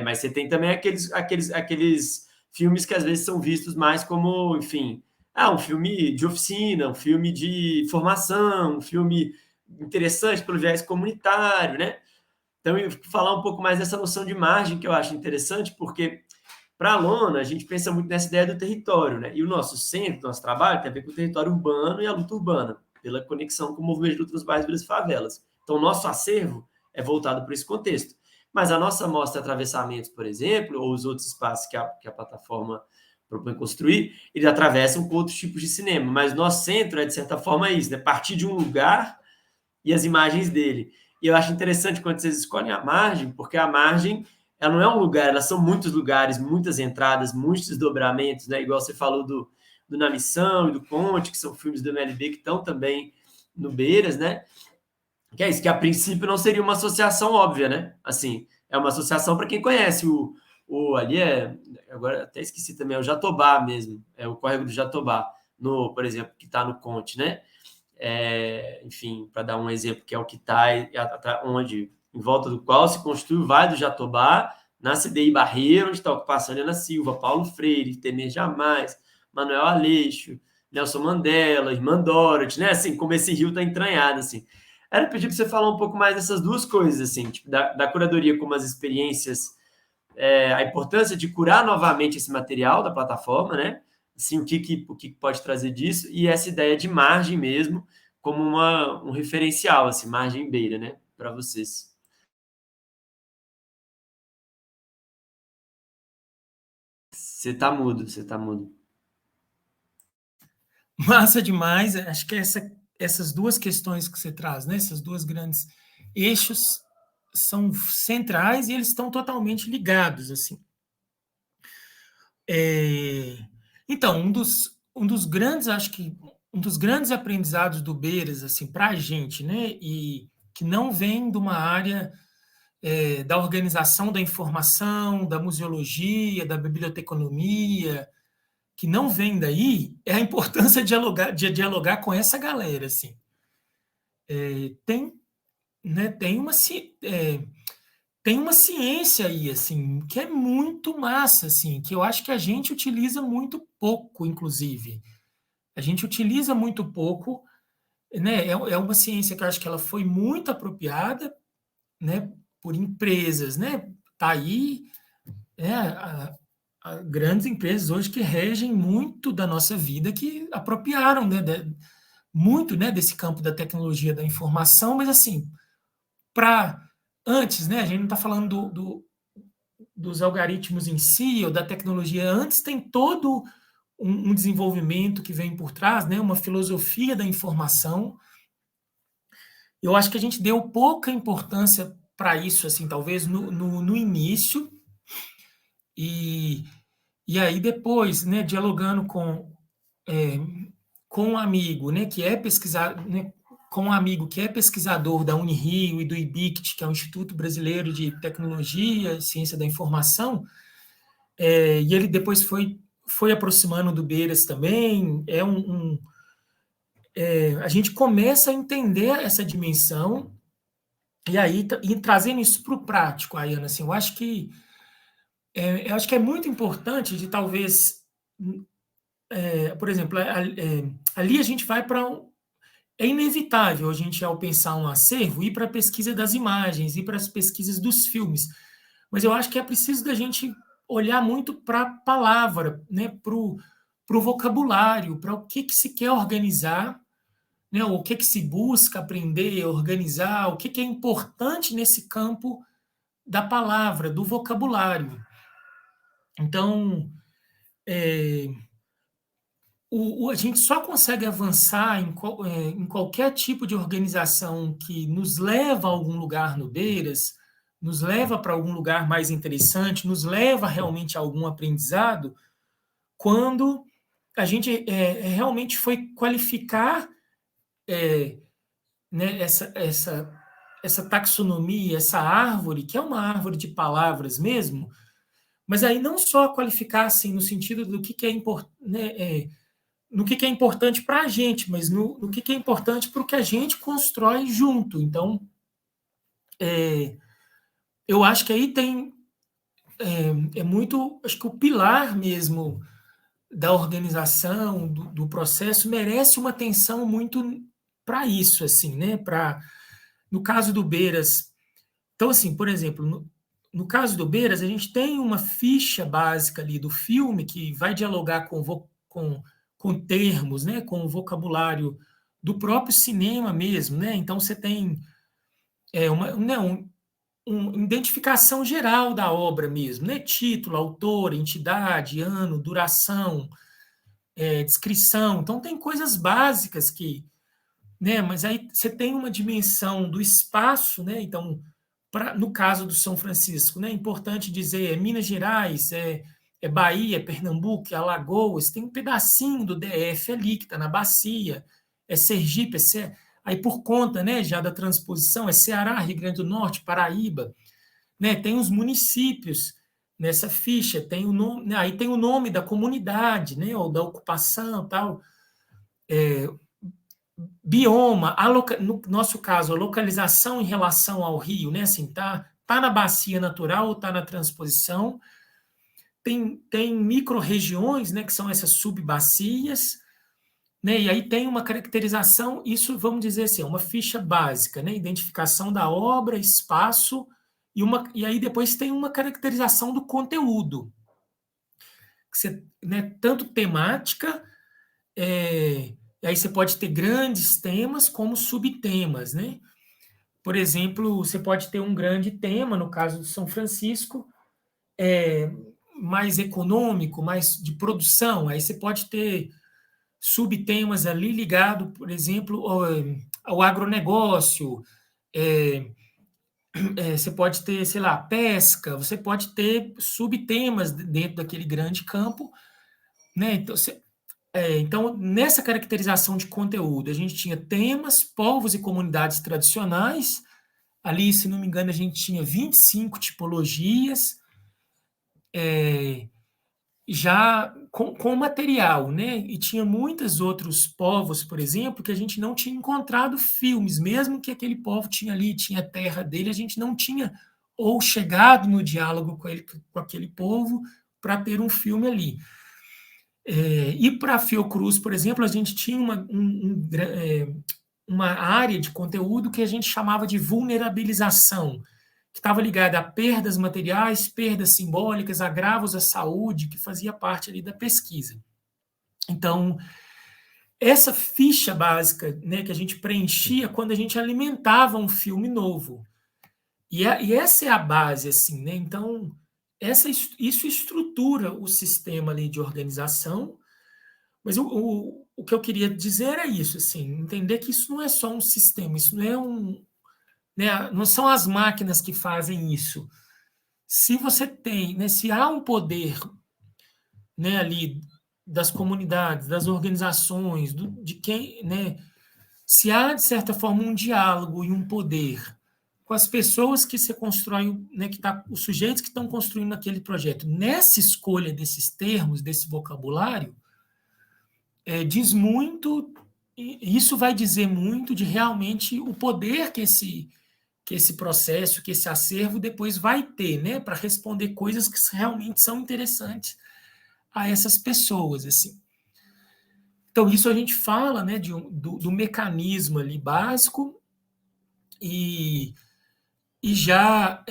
S4: Mas você tem também aqueles filmes que às vezes são vistos mais como, enfim, um filme de oficina, um filme de formação, um filme interessante pelo viés comunitário, né? Então, eu vou falar um pouco mais dessa noção de margem que eu acho interessante, porque para a Lona a gente pensa muito nessa ideia do território, né? E o nosso centro, nosso trabalho tem a ver com o território urbano e a luta urbana, pela conexão com o movimento de luta nos bairros, vilas e favelas. Então, o nosso acervo é voltado para esse contexto. Mas a nossa mostra Atravessamentos, por exemplo, ou os outros espaços que a plataforma propõe construir, eles atravessam com outros tipos de cinema. Mas nosso centro de certa forma, isso, né? Partir de um lugar e as imagens dele. E eu acho interessante quando vocês escolhem a margem, porque a margem, ela não é um lugar, elas são muitos lugares, muitas entradas, muitos desdobramentos, né? Igual você falou do Na Missão e do Conte, que são filmes do MLB que estão também no Beiras, né? Que é isso, que a princípio não seria uma associação óbvia, né? Assim, é uma associação para quem conhece ali agora até esqueci também, é o Jatobá mesmo, é o córrego do Jatobá, por exemplo, que está no Conte, né? Enfim, para dar um exemplo, que é o que está onde, em volta do qual se construi o Vale do Jatobá, na CDI Barreiro, onde está a ocupação Helena Silva, Paulo Freire, Temer Jamais, Manuel Aleixo, Nelson Mandela, Irmã Dorothy, né? Assim, como esse rio tá entranhado, assim. Era pedir para você falar um pouco mais dessas duas coisas, assim, tipo, da curadoria como as experiências, a importância de curar novamente esse material da plataforma, né? Assim, o que pode trazer disso, e essa ideia de margem mesmo, como um referencial, assim, margem beira, né? Para vocês. Você tá mudo, você tá mudo.
S5: Massa demais. Acho que essas duas questões que você traz, né? Essas duas grandes eixos são centrais e eles estão totalmente ligados, assim. Então, um dos grandes, acho que um dos grandes aprendizados do Beiras, assim, para a gente, né? E que não vem de uma área da organização da informação, da museologia, da biblioteconomia, que não vem daí, é a importância de dialogar com essa galera, assim. Tem, né, tem uma ciência aí, assim, que é muito massa, assim, que eu acho que a gente utiliza muito pouco, inclusive. A gente utiliza muito pouco, né? É uma ciência que eu acho que ela foi muito apropriada, né, por empresas, né? Tá aí, grandes empresas hoje que regem muito da nossa vida, que apropriaram, né, muito, né, desse campo da tecnologia da informação, mas assim, para antes, né, a gente não está falando dos algoritmos em si ou da tecnologia, antes tem todo um desenvolvimento que vem por trás, né, uma filosofia da informação. Eu acho que a gente deu pouca importância para isso, assim, talvez no início, e aí depois, né, dialogando com um amigo, né, que é pesquisador, né, com um amigo que é pesquisador da Unirio e do IBICT, que é o Instituto Brasileiro de Tecnologia e Ciência da Informação, e ele depois foi aproximando do Beiras também. A gente começa a entender essa dimensão e aí e trazendo isso para o prático, Ayana, assim, eu acho que é muito importante de talvez, por exemplo, ali a gente vai para é inevitável a gente, ao pensar um acervo, ir para a pesquisa das imagens, ir para as pesquisas dos filmes. Mas eu acho que é preciso da gente olhar muito para a palavra, né, para o vocabulário, para o que se quer organizar, né, o que se busca aprender, organizar, o que é importante nesse campo da palavra, do vocabulário. Então, a gente só consegue avançar em qualquer tipo de organização que nos leva a algum lugar no Beiras, nos leva para algum lugar mais interessante, nos leva realmente a algum aprendizado, quando a gente realmente foi qualificar né, essa taxonomia, essa árvore, que é uma árvore de palavras mesmo, mas aí não só qualificar assim, no sentido do que é importante, né, no que é importante para a gente, mas no que é importante para o que a gente constrói junto. Então, eu acho que aí tem muito, acho que o pilar mesmo da organização, do processo, merece uma atenção muito para isso, assim, né? No caso do Beiras, então, assim, por exemplo, no caso do Beiras, a gente tem uma ficha básica ali do filme que vai dialogar com termos, né, com o vocabulário do próprio cinema mesmo, né? Então você tem uma identificação geral da obra mesmo, né? Título, autor, entidade, ano, duração, descrição. Então tem coisas básicas que, né? Mas aí você tem uma dimensão do espaço, né? Então, no caso do São Francisco, né? É importante dizer, Minas Gerais, Bahia, Pernambuco, Alagoas, tem um pedacinho do DF ali que está na bacia, Sergipe, aí por conta, né, já da transposição, Ceará, Rio Grande do Norte, Paraíba, né, tem os municípios nessa ficha, tem o nome, aí tem o nome da comunidade, né, ou da ocupação, tal, bioma, no nosso caso, a localização em relação ao rio, né, assim, tá na bacia natural ou tá na transposição. Tem micro-regiões, né, que são essas subbacias, né? E aí tem uma caracterização, isso vamos dizer assim, uma ficha básica, né? Identificação da obra, espaço, e aí depois tem uma caracterização do conteúdo. Você, né, tanto temática, e aí você pode ter grandes temas como subtemas, né? Por exemplo, você pode ter um grande tema, no caso de São Francisco, mais econômico, mais de produção, aí você pode ter subtemas ali ligado, por exemplo, ao agronegócio, você pode ter, sei lá, pesca, você pode ter subtemas dentro daquele grande campo, né? Então, nessa caracterização de conteúdo, a gente tinha temas, povos e comunidades tradicionais, ali, se não me engano, a gente tinha 25 tipologias, já com material, né? E tinha muitos outros povos, por exemplo, que a gente não tinha encontrado filmes, mesmo que aquele povo tinha ali, tinha a terra dele, a gente não tinha ou chegado no diálogo com aquele povo para ter um filme ali. E para a Fiocruz, por exemplo, a gente tinha uma área de conteúdo que a gente chamava de vulnerabilização, que estava ligada a perdas materiais, perdas simbólicas, agravos à saúde, que fazia parte ali da pesquisa. Então, essa ficha básica, né, que a gente preenchia quando a gente alimentava um filme novo. E essa é a base, assim, né? Então, isso estrutura o sistema ali de organização, mas o que eu queria dizer é isso, assim, entender que isso não é só um sistema, isso não é né, não são as máquinas que fazem isso. Se você tem, né, se há um poder, né, ali das comunidades, das organizações, de quem, né, se há de certa forma um diálogo e um poder com as pessoas que se constroem, né, os sujeitos que estão construindo aquele projeto, nessa escolha desses termos, desse vocabulário, diz muito, e isso vai dizer muito de realmente o poder que esse processo, que esse acervo depois vai ter, né, para responder coisas que realmente são interessantes a essas pessoas, assim. Então, isso a gente fala, né, do mecanismo ali básico e já,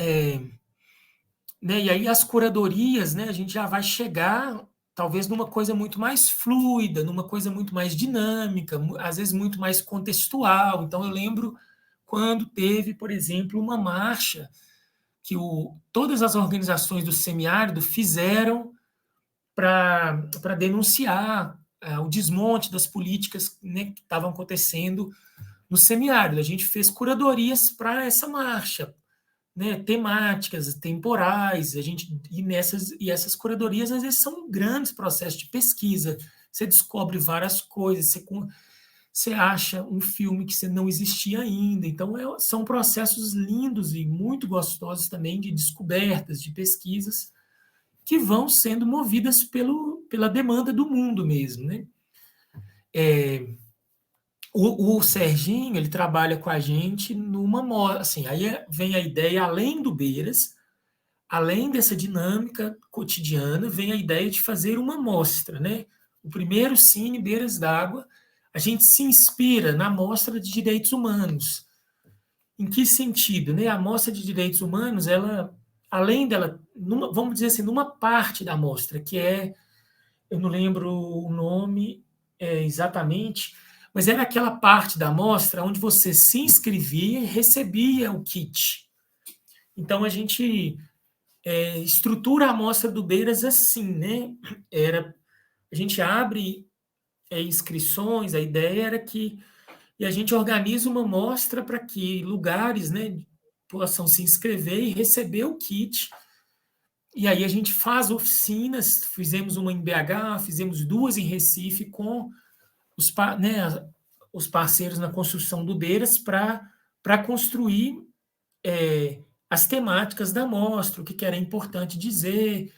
S5: né, e aí as curadorias, né, a gente já vai chegar talvez numa coisa muito mais fluida, numa coisa muito mais dinâmica, às vezes muito mais contextual. Então, eu lembro quando teve, por exemplo, uma marcha que todas as organizações do semiárido fizeram para denunciar o desmonte das políticas, né, que estavam acontecendo no semiárido. A gente fez curadorias para essa marcha, né, temáticas, temporais, e essas curadorias às vezes são grandes processos de pesquisa. Você descobre várias coisas, você acha um filme que não existia ainda. Então, são processos lindos e muito gostosos também de descobertas, de pesquisas, que vão sendo movidas pela demanda do mundo mesmo, né? O Serginho, ele trabalha com a gente assim, aí vem a ideia, além do Beiras, além dessa dinâmica cotidiana, vem a ideia de fazer uma mostra, né? O primeiro Cine Beiras d'Água, a gente se inspira na Mostra de Direitos Humanos. Em que sentido? Né? A Mostra de Direitos Humanos, ela, além dela, vamos dizer assim, numa parte da mostra, que eu não lembro o nome exatamente, mas era aquela parte da mostra onde você se inscrevia e recebia o kit. Então, a gente estrutura a mostra do Beiras assim, né? A gente abre inscrições, a ideia era que a gente organiza uma mostra para que lugares, né, possam se inscrever e receber o kit. E aí a gente faz oficinas, fizemos uma em BH, fizemos 2 em Recife com os parceiros na construção do Beiras para construir as temáticas da mostra, o que era importante dizer,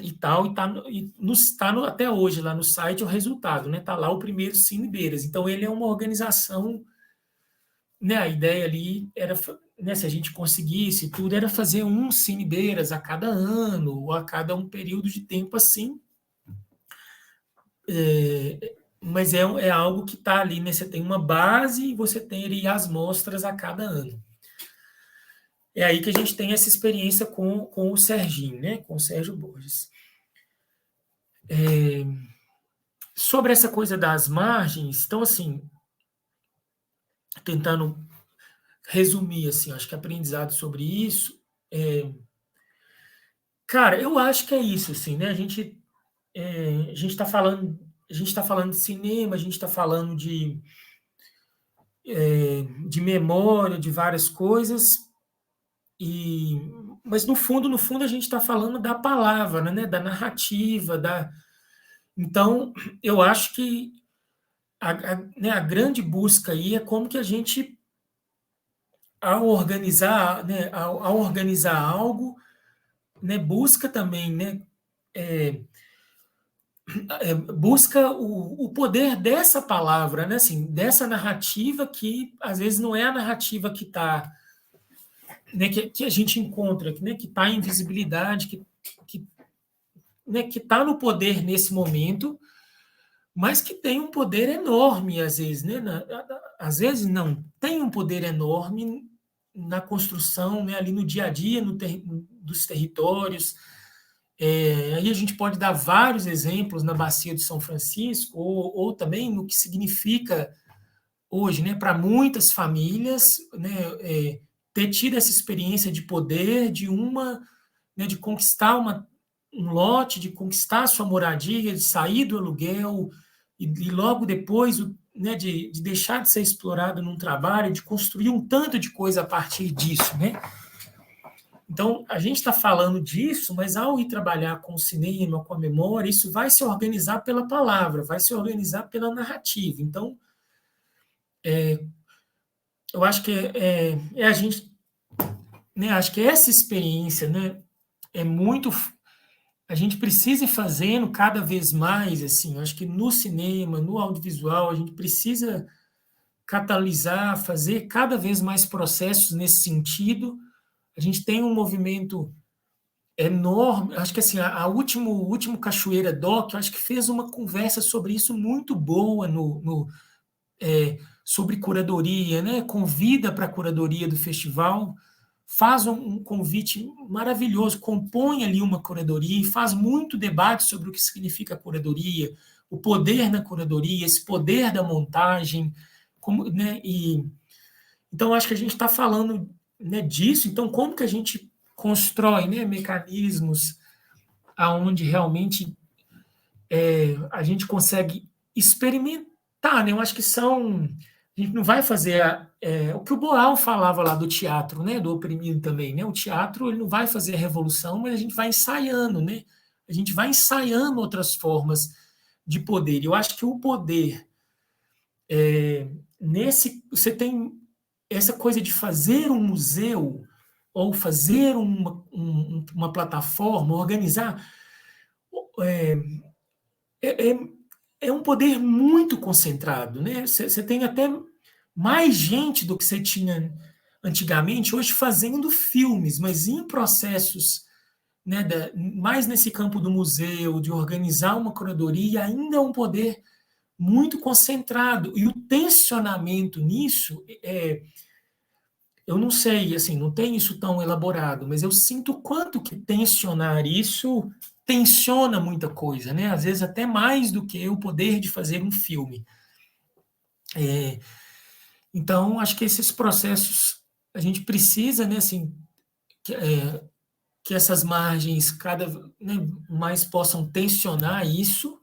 S5: e tal, está até hoje lá no site o resultado, né? Está lá o primeiro Cine Beiras. Então, ele é uma organização, né? A ideia ali era, né, se a gente conseguisse tudo, era fazer um Cine Beiras a cada ano, ou a cada um período de tempo assim. mas é algo que está ali, né? Você tem uma base e você tem ali as mostras a cada ano. É aí que a gente tem essa experiência com o Serginho, né? Com o Sérgio Borges. Sobre essa coisa das margens, então, assim, tentando resumir, assim, acho que aprendizado sobre isso, cara, eu acho que é isso, assim, né? A gente está falando de cinema, a gente está falando de memória, de várias coisas, mas no fundo, a gente está falando da palavra, né? Da narrativa, Então, eu acho que né, a grande busca aí é como que a gente, ao organizar, né, ao organizar algo, né, busca também, né, busca o poder dessa palavra, né, assim, dessa narrativa que às vezes não é a narrativa que está, né, que a gente encontra, né, que está em visibilidade, né, que está no poder nesse momento, mas que tem um poder enorme às vezes, né? Às vezes não, tem um poder enorme na construção, né, ali no dia a dia dos territórios. Aí a gente pode dar vários exemplos na Bacia de São Francisco, ou também no que significa hoje, né, para muitas famílias, né, ter tido essa experiência de poder, né, de conquistar um lote, de conquistar a sua moradia, de sair do aluguel, e logo depois, né, de deixar de ser explorado num trabalho, de construir um tanto de coisa a partir disso, né? Então, a gente está falando disso, mas ao ir trabalhar com o cinema, com a memória, isso vai se organizar pela palavra, vai se organizar pela narrativa. Então, eu acho que a gente, né, acho que essa experiência, né, é muito. A gente precisa ir fazendo cada vez mais, assim, eu acho que no cinema, no audiovisual, a gente precisa catalisar, fazer cada vez mais processos nesse sentido. A gente tem um movimento enorme, acho que assim, o último Cachoeira Doc, eu acho que fez uma conversa sobre isso muito boa sobre curadoria, né? Convida para a curadoria do festival, faz um convite maravilhoso, compõe ali uma curadoria e faz muito debate sobre o que significa curadoria, o poder na curadoria, esse poder da montagem, né? Então, acho que a gente está falando, né, disso. Então, como que a gente constrói, né, mecanismos aonde realmente a gente consegue experimentar, né? Eu acho que a gente não vai fazer o que o Boal falava lá do teatro, né, do oprimido também, né? O teatro, ele não vai fazer a revolução, mas a gente vai ensaiando, né? A gente vai ensaiando outras formas de poder. Eu acho que o poder você tem essa coisa de fazer um museu ou fazer uma plataforma, organizar, é um poder muito concentrado, né? Você tem até mais gente do que você tinha antigamente hoje fazendo filmes, mas em processos, né, mais nesse campo do museu, de organizar uma curadoria, ainda é um poder muito concentrado. E o tensionamento nisso, eu não sei, assim, não tem isso tão elaborado, mas eu sinto o quanto que tensionar isso tensiona muita coisa, né? Às vezes até mais do que o poder de fazer um filme. Então, acho que esses processos, a gente precisa, né, assim, que essas margens mais possam tensionar isso.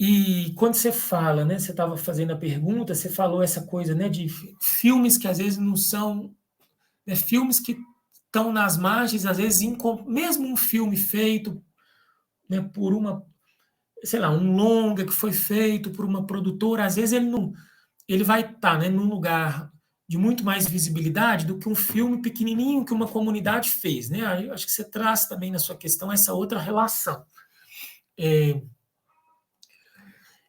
S5: E quando você fala, né, você estava fazendo a pergunta, você falou essa coisa, né, de filmes que às vezes não são, né, filmes que estão nas margens, às vezes, mesmo um filme feito, né, por sei lá, um longa que foi feito por uma produtora, às vezes ele vai estar, né, num lugar de muito mais visibilidade do que um filme pequenininho que uma comunidade fez, né? Acho que você traz também na sua questão essa outra relação.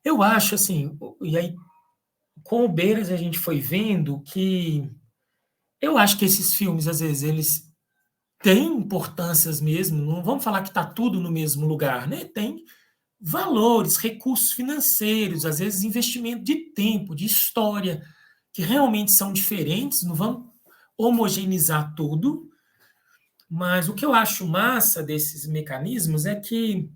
S5: Eu acho, assim, e aí com o Beiras a gente foi vendo que eu acho que esses filmes, às vezes, eles têm importâncias mesmo, não vamos falar que está tudo no mesmo lugar, né? Tem valores, recursos financeiros, às vezes investimento de tempo, de história, que realmente são diferentes, não vamos homogeneizar tudo, mas o que eu acho massa desses mecanismos é que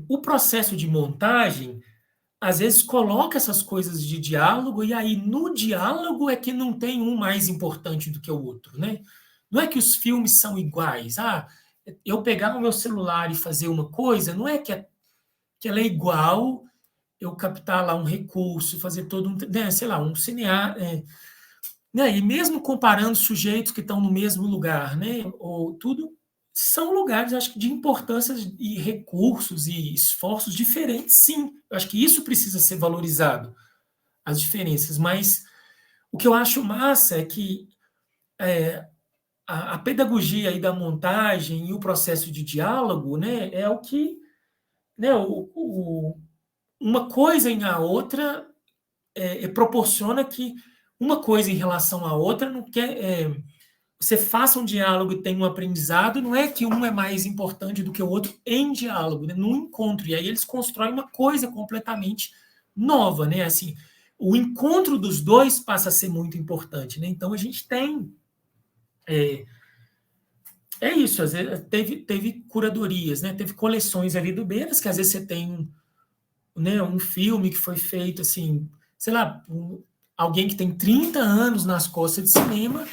S5: o processo de montagem às vezes coloca essas coisas de diálogo, e aí no diálogo é que não tem um mais importante do que o outro, né? Não é que os filmes são iguais. Eu pegar o meu celular e fazer uma coisa, não é que ela é igual eu captar lá um recurso, fazer todo um, né, sei lá, um cineasta, né? E mesmo comparando sujeitos que estão no mesmo lugar, né? Ou tudo, são lugares, acho que, de importância e recursos e esforços diferentes, sim. Eu acho que isso precisa ser valorizado, as diferenças. Mas o que eu acho massa é que a pedagogia aí da montagem e o processo de diálogo, né, é o que, né, uma coisa em a outra proporciona que uma coisa em relação à outra não quer... você faça um diálogo e tem um aprendizado, não é que um é mais importante do que o outro em diálogo, né? Num encontro. E aí eles constroem uma coisa completamente nova, né? Assim, o encontro dos dois passa a ser muito importante, né? Então a gente tem... isso, às vezes teve curadorias, né? Teve coleções ali do Beiras, que às vezes você tem um filme que foi feito, assim, sei lá, alguém que tem 30 anos nas costas de cinema,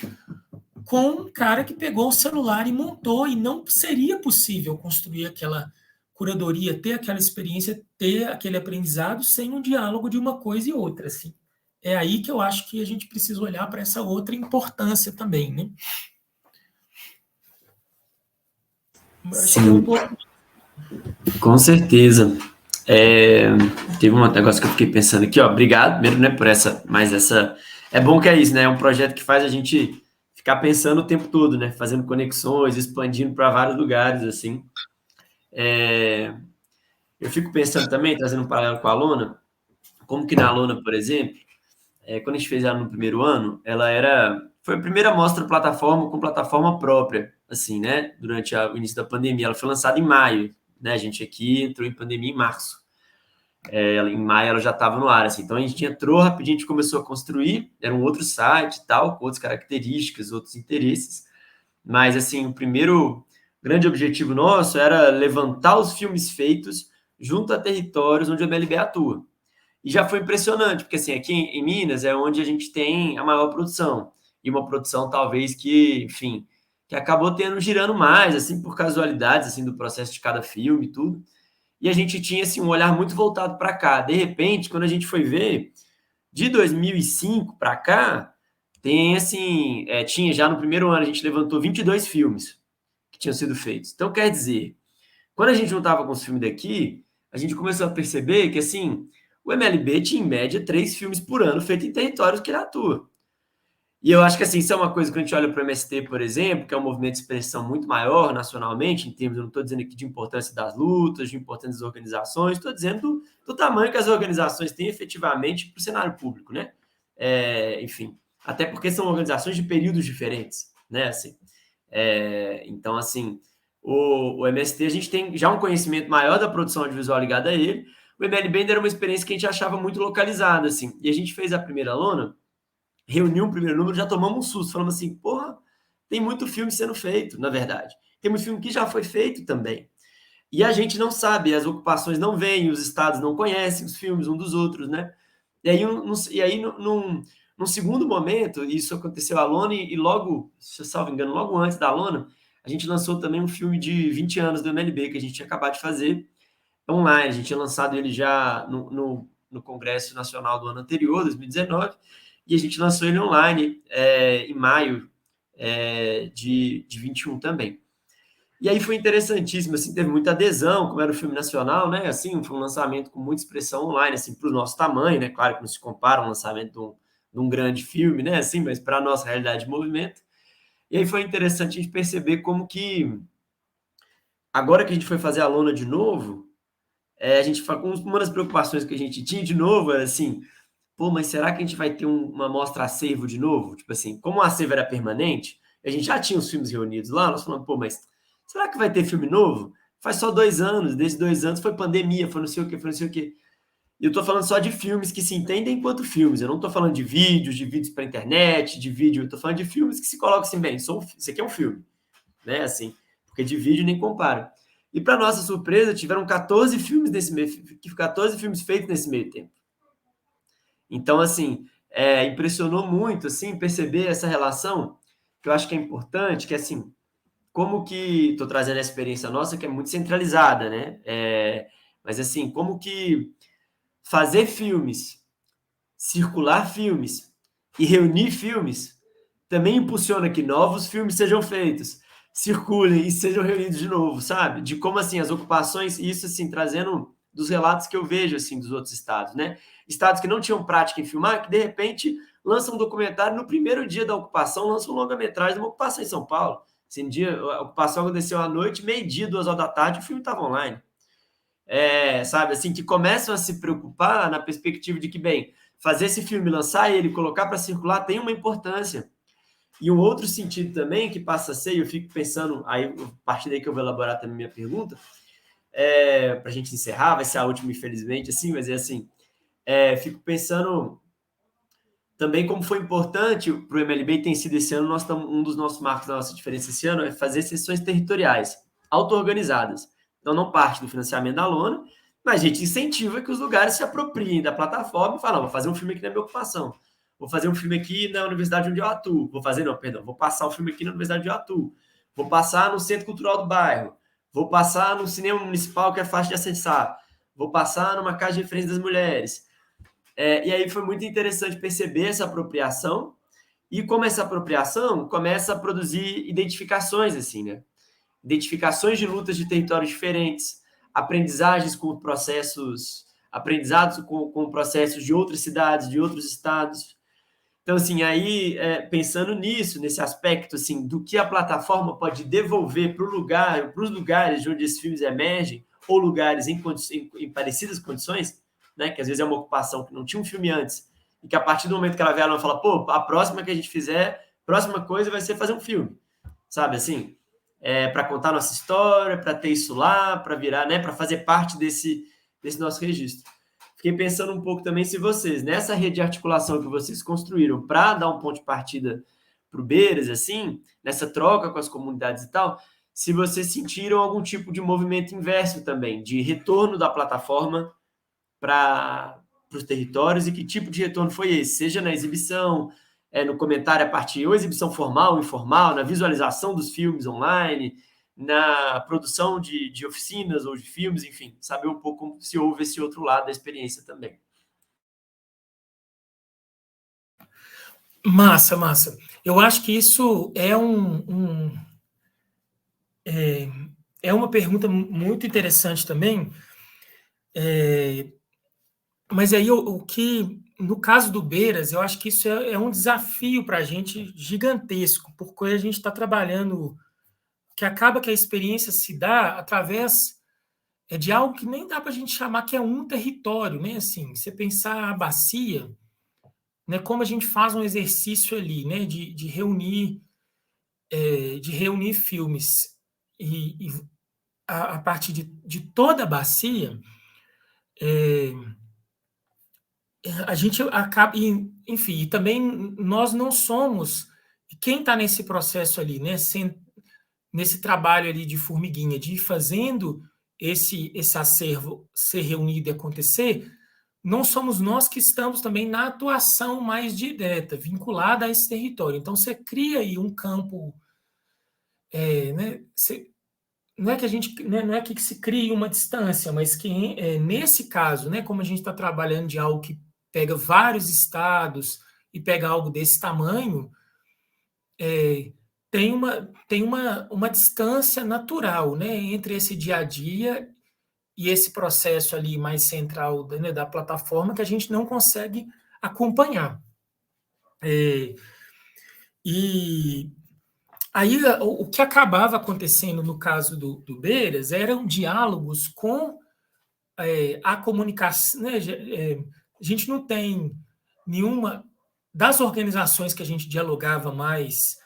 S5: com um cara que pegou o celular e montou, e não seria possível construir aquela curadoria, ter aquela experiência, ter aquele aprendizado sem um diálogo de uma coisa e outra, assim. É aí que eu acho que a gente precisa olhar para essa outra importância também, né?
S4: Sim, com certeza. Teve um negócio que eu fiquei pensando aqui, ó, obrigado primeiro, né, por essa, mas essa... É bom que é isso, né, é um projeto que faz a gente ficar pensando o tempo todo, né, fazendo conexões, expandindo para vários lugares, assim. Eu fico pensando também, trazendo um paralelo com a Lona, como que na Lona, por exemplo, quando a gente fez ela no primeiro ano, foi a primeira mostra plataforma com plataforma própria, assim, né, durante o início da pandemia. Ela foi lançada em maio, né, a gente aqui entrou em pandemia em março. Em maio ela já estava no ar, assim, então a gente entrou rapidinho, a gente começou a construir, era um outro site e tal, com outras características, outros interesses, mas, assim, o primeiro grande objetivo nosso era levantar os filmes feitos junto a territórios onde a MLB atua. E já foi impressionante, porque, assim, aqui em Minas é onde a gente tem a maior produção, e uma produção talvez que, enfim, que acabou girando mais, assim, por casualidades, assim, do processo de cada filme e tudo. E a gente tinha, assim, um olhar muito voltado para cá. De repente, quando a gente foi ver, de 2005 para cá, tem, assim, tinha já no primeiro ano, a gente levantou 22 filmes que tinham sido feitos. Então, quer dizer, quando a gente juntava com os filmes daqui, a gente começou a perceber que, assim, o MLB tinha, em média, 3 filmes por ano feitos em territórios que ele atua. E eu acho que, assim, isso é uma coisa que a gente olha para o MST, por exemplo, que é um movimento de expressão muito maior nacionalmente, em termos, eu não estou dizendo aqui de importância das lutas, de importância das organizações, estou dizendo do tamanho que as organizações têm efetivamente para o cenário público, né? Enfim, até porque são organizações de períodos diferentes, né? Assim, então, assim, o MST, a gente tem já um conhecimento maior da produção audiovisual ligada a ele. O MLB ainda era uma experiência que a gente achava muito localizada, assim, e a gente fez a primeira lona, reuniu um primeiro número, já tomamos um susto, falamos assim, porra, tem muito filme sendo feito, na verdade. Tem muito filme que já foi feito também. E a gente não sabe, as ocupações não vêm, os estados não conhecem os filmes um dos outros, né? E aí, num segundo momento, isso aconteceu a Lona, e logo, se eu salvo engano, logo antes da Lona, a gente lançou também um filme de 20 anos do MLB, que a gente tinha acabado de fazer online. A gente tinha lançado ele já no Congresso Nacional do ano anterior, 2019, e a gente lançou ele online em maio de 21 também. E aí foi interessantíssimo, assim, teve muita adesão, como era o filme nacional, né? Assim, foi um lançamento com muita expressão online, assim, para o nosso tamanho, né? Claro que não se compara um lançamento de um grande filme, né? Assim, mas para a nossa realidade de movimento. E aí foi interessante a gente perceber como que, agora que a gente foi fazer a lona de novo, uma das preocupações que a gente tinha de novo era assim, pô, mas será que a gente vai ter uma mostra acervo de novo? Tipo assim, como o acervo era permanente, a gente já tinha os filmes reunidos lá, nós falamos, pô, mas Será que vai ter filme novo? Faz só 2 anos, desses 2 anos foi pandemia, foi não sei o que, foi não sei o que. E eu tô falando só de filmes que se entendem enquanto filmes. Eu não tô falando de vídeos para internet, de vídeo. Eu tô falando de filmes que se colocam assim, bem, isso aqui é um filme, né? Assim, porque de vídeo nem compara. E para nossa surpresa, tiveram 14 filmes feitos nesse meio tempo. Então, assim, impressionou muito, assim, perceber essa relação, que eu acho que é importante, que assim, como que estou trazendo a experiência nossa, que é muito centralizada, né? Mas assim, como que fazer filmes, circular filmes e reunir filmes também impulsiona que novos filmes sejam feitos, circulem e sejam reunidos de novo, sabe? De como, assim, as ocupações, isso, assim, trazendo dos relatos que eu vejo, assim, dos outros estados, né? Estados que não tinham prática em filmar, que, de repente, lançam um documentário no primeiro dia da ocupação, lançam um longa-metragem de uma ocupação em São Paulo. Assim, a ocupação aconteceu à noite, meio-dia, 2 horas da tarde, o filme estava online. Sabe, assim, que começam a se preocupar na perspectiva de que, bem, fazer esse filme, lançar ele, colocar para circular, tem uma importância. E um outro sentido também que passa a ser, e eu fico pensando, aí, a partir daí que eu vou elaborar também minha pergunta, para a gente encerrar, vai ser a última, infelizmente, assim, mas assim, fico pensando também como foi importante para o MLB, e tem sido esse ano, um dos nossos marcos da nossa diferença esse ano é fazer sessões territoriais, auto-organizadas. Então, não parte do financiamento da lona, mas a gente incentiva que os lugares se apropriem da plataforma e falam, vou fazer um filme aqui na minha ocupação, vou fazer um filme aqui na universidade onde eu atuo, vou passar um filme aqui na universidade onde eu atuo, vou passar no centro cultural do bairro, vou passar no cinema municipal que é fácil de acessar, vou passar numa casa de referência das mulheres. E aí foi muito interessante perceber essa apropriação e como essa apropriação começa a produzir identificações, assim, né? Identificações de lutas de territórios diferentes, aprendizagens com processos, aprendizados com processos de outras cidades, de outros estados. Então, assim, aí, pensando nisso, nesse aspecto, assim, do que a plataforma pode devolver para os lugares de onde esses filmes emergem, ou lugares em parecidas condições, né, que às vezes é uma ocupação que não tinha um filme antes, e que a partir do momento que ela vê, ela fala, pô, a próxima que a gente fizer, a próxima coisa vai ser fazer um filme, sabe, assim, para contar nossa história, para ter isso lá, para virar, né, para fazer parte desse nosso registro. Fiquei pensando um pouco também se vocês, nessa rede de articulação que vocês construíram para dar um ponto de partida para o Beiras, assim, nessa troca com as comunidades e tal, se vocês sentiram algum tipo de movimento inverso também, de retorno da plataforma para os territórios, e que tipo de retorno foi esse? Seja na exibição, no comentário a partir, ou exibição formal ou informal, na visualização dos filmes online, na produção de oficinas ou de filmes, enfim, saber um pouco se houve esse outro lado da experiência também.
S5: Massa, massa. Eu acho que isso é uma pergunta muito interessante também, mas aí o que, no caso do Beiras, eu acho que isso é um desafio para a gente gigantesco, porque a gente está trabalhando, que acaba que a experiência se dá através de algo que nem dá para a gente chamar que é um território, né? Assim, você pensar a bacia, né, como a gente faz um exercício ali, né, de reunir filmes e a partir de toda a bacia, a gente acaba, enfim, e também nós não somos quem está nesse processo ali, né, nesse trabalho ali de formiguinha, de ir fazendo esse acervo ser reunido e acontecer, não somos nós que estamos também na atuação mais direta, vinculada a esse território. Então, você cria aí um campo, né, não é que a gente, né, não é que se crie uma distância, mas que nesse caso, né, como a gente está trabalhando de algo que pega vários estados e pega algo desse tamanho, tem uma distância natural, né, entre esse dia a dia e esse processo ali mais central, né, da plataforma, que a gente não consegue acompanhar. E aí o que acabava acontecendo no caso do Beiras eram diálogos com a comunicação, né, a gente não tem nenhuma das organizações que a gente dialogava mais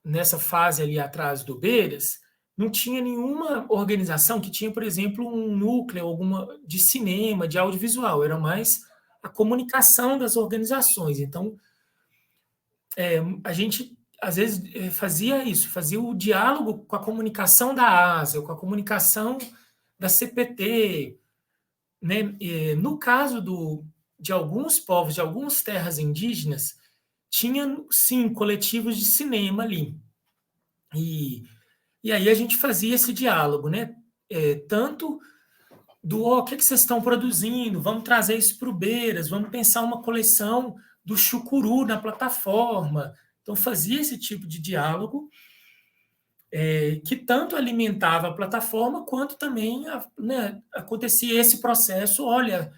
S5: nessa fase ali atrás do Beiras, não tinha nenhuma organização que tinha, por exemplo, um núcleo alguma de cinema, de audiovisual, era mais a comunicação das organizações. Então, a gente, às vezes, fazia isso, fazia o diálogo com a comunicação da ASA, com a comunicação da CPT, né? No caso de alguns povos, de algumas terras indígenas, tinha, sim, coletivos de cinema ali. E aí a gente fazia esse diálogo, né? Tanto o que vocês estão produzindo, vamos trazer isso para o Beiras, vamos pensar uma coleção do chucuru na plataforma. Então, fazia esse tipo de diálogo que tanto alimentava a plataforma, quanto também, né, acontecia esse processo, olha,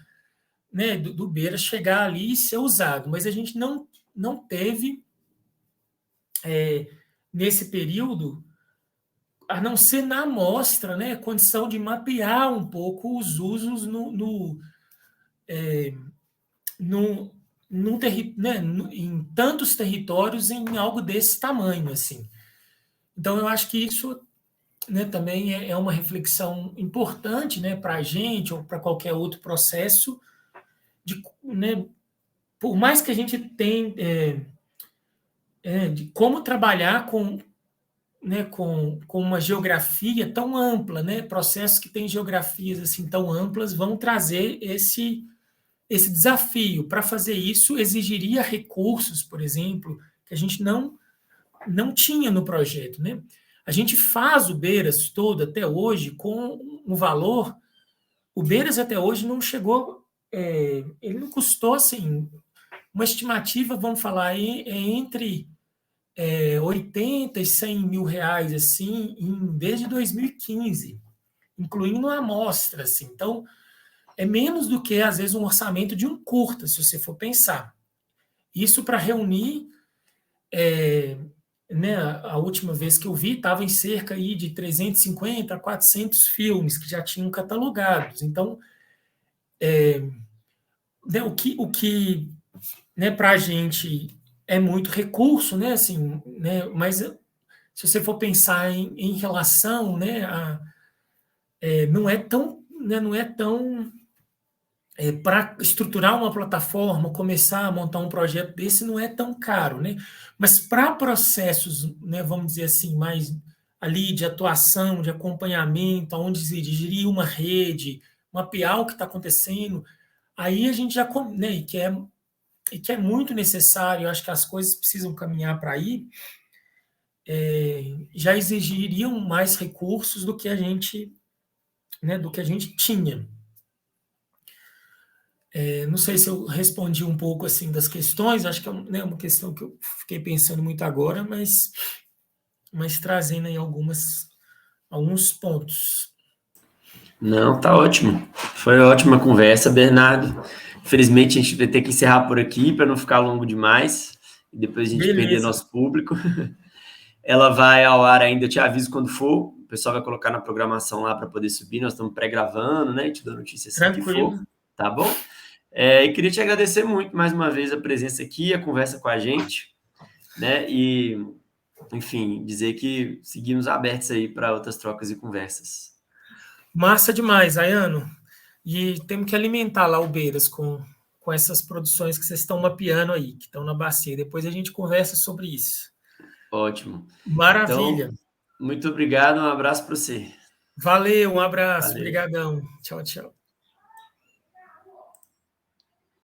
S5: né, do Beiras chegar ali e ser usado. Mas a gente não teve, nesse período, a não ser na amostra, né, condição de mapear um pouco os usos em tantos territórios em algo desse tamanho, assim. Então, eu acho que isso, né, também é uma reflexão importante, né, para a gente ou para qualquer outro processo, né, por mais que a gente tenha de como trabalhar com uma geografia tão ampla, né, processos que têm geografias assim tão amplas vão trazer esse desafio. Para fazer isso, exigiria recursos, por exemplo, que a gente não tinha no projeto, né? A gente faz o Beiras todo até hoje com um valor. O Beiras até hoje não chegou, ele não custou assim, uma estimativa, vamos falar, entre 80 e 100 mil reais, assim, desde 2015, incluindo a amostra, assim. Então, é menos do que, às vezes, um orçamento de um curta, se você for pensar. Isso para reunir, né, a última vez que eu vi, estava em cerca aí de 350 a 400 filmes que já tinham catalogados. Então, né, o que né, para a gente é muito recurso, né, assim, né, mas se você for pensar em relação, né, não é tão para estruturar uma plataforma, começar a montar um projeto desse não é tão caro, né? Mas para processos, né, vamos dizer assim, mais ali de atuação, de acompanhamento, onde se dirigiria uma rede, mapear o que está acontecendo, aí a gente já, né, e que é muito necessário, eu acho que as coisas precisam caminhar para aí, já exigiriam mais recursos do que a gente, né, tinha. Não sei se eu respondi um pouco assim das questões, acho que é uma questão que eu fiquei pensando muito agora, mas trazendo aí alguns pontos.
S4: Não, tá ótimo. Foi ótima a conversa, Bernardo. Infelizmente, a gente vai ter que encerrar por aqui para não ficar longo demais e depois a gente perder nosso público. Ela vai ao ar ainda, eu te aviso quando for. O pessoal vai colocar na programação lá para poder subir. Nós estamos pré-gravando, né? Te dou notícia assim que for. Tá bom? E queria te agradecer muito mais uma vez a presença aqui, a conversa com a gente, né? E, enfim, dizer que seguimos abertos aí para outras trocas e conversas.
S5: Massa demais, Ayano. E temos que alimentar lá o Beiras com essas produções que vocês estão mapeando aí, que estão na bacia. Depois a gente conversa sobre isso.
S4: Ótimo.
S5: Maravilha.
S4: Então, muito obrigado, um abraço para você.
S5: Valeu, um abraço. Obrigadão. Tchau, tchau.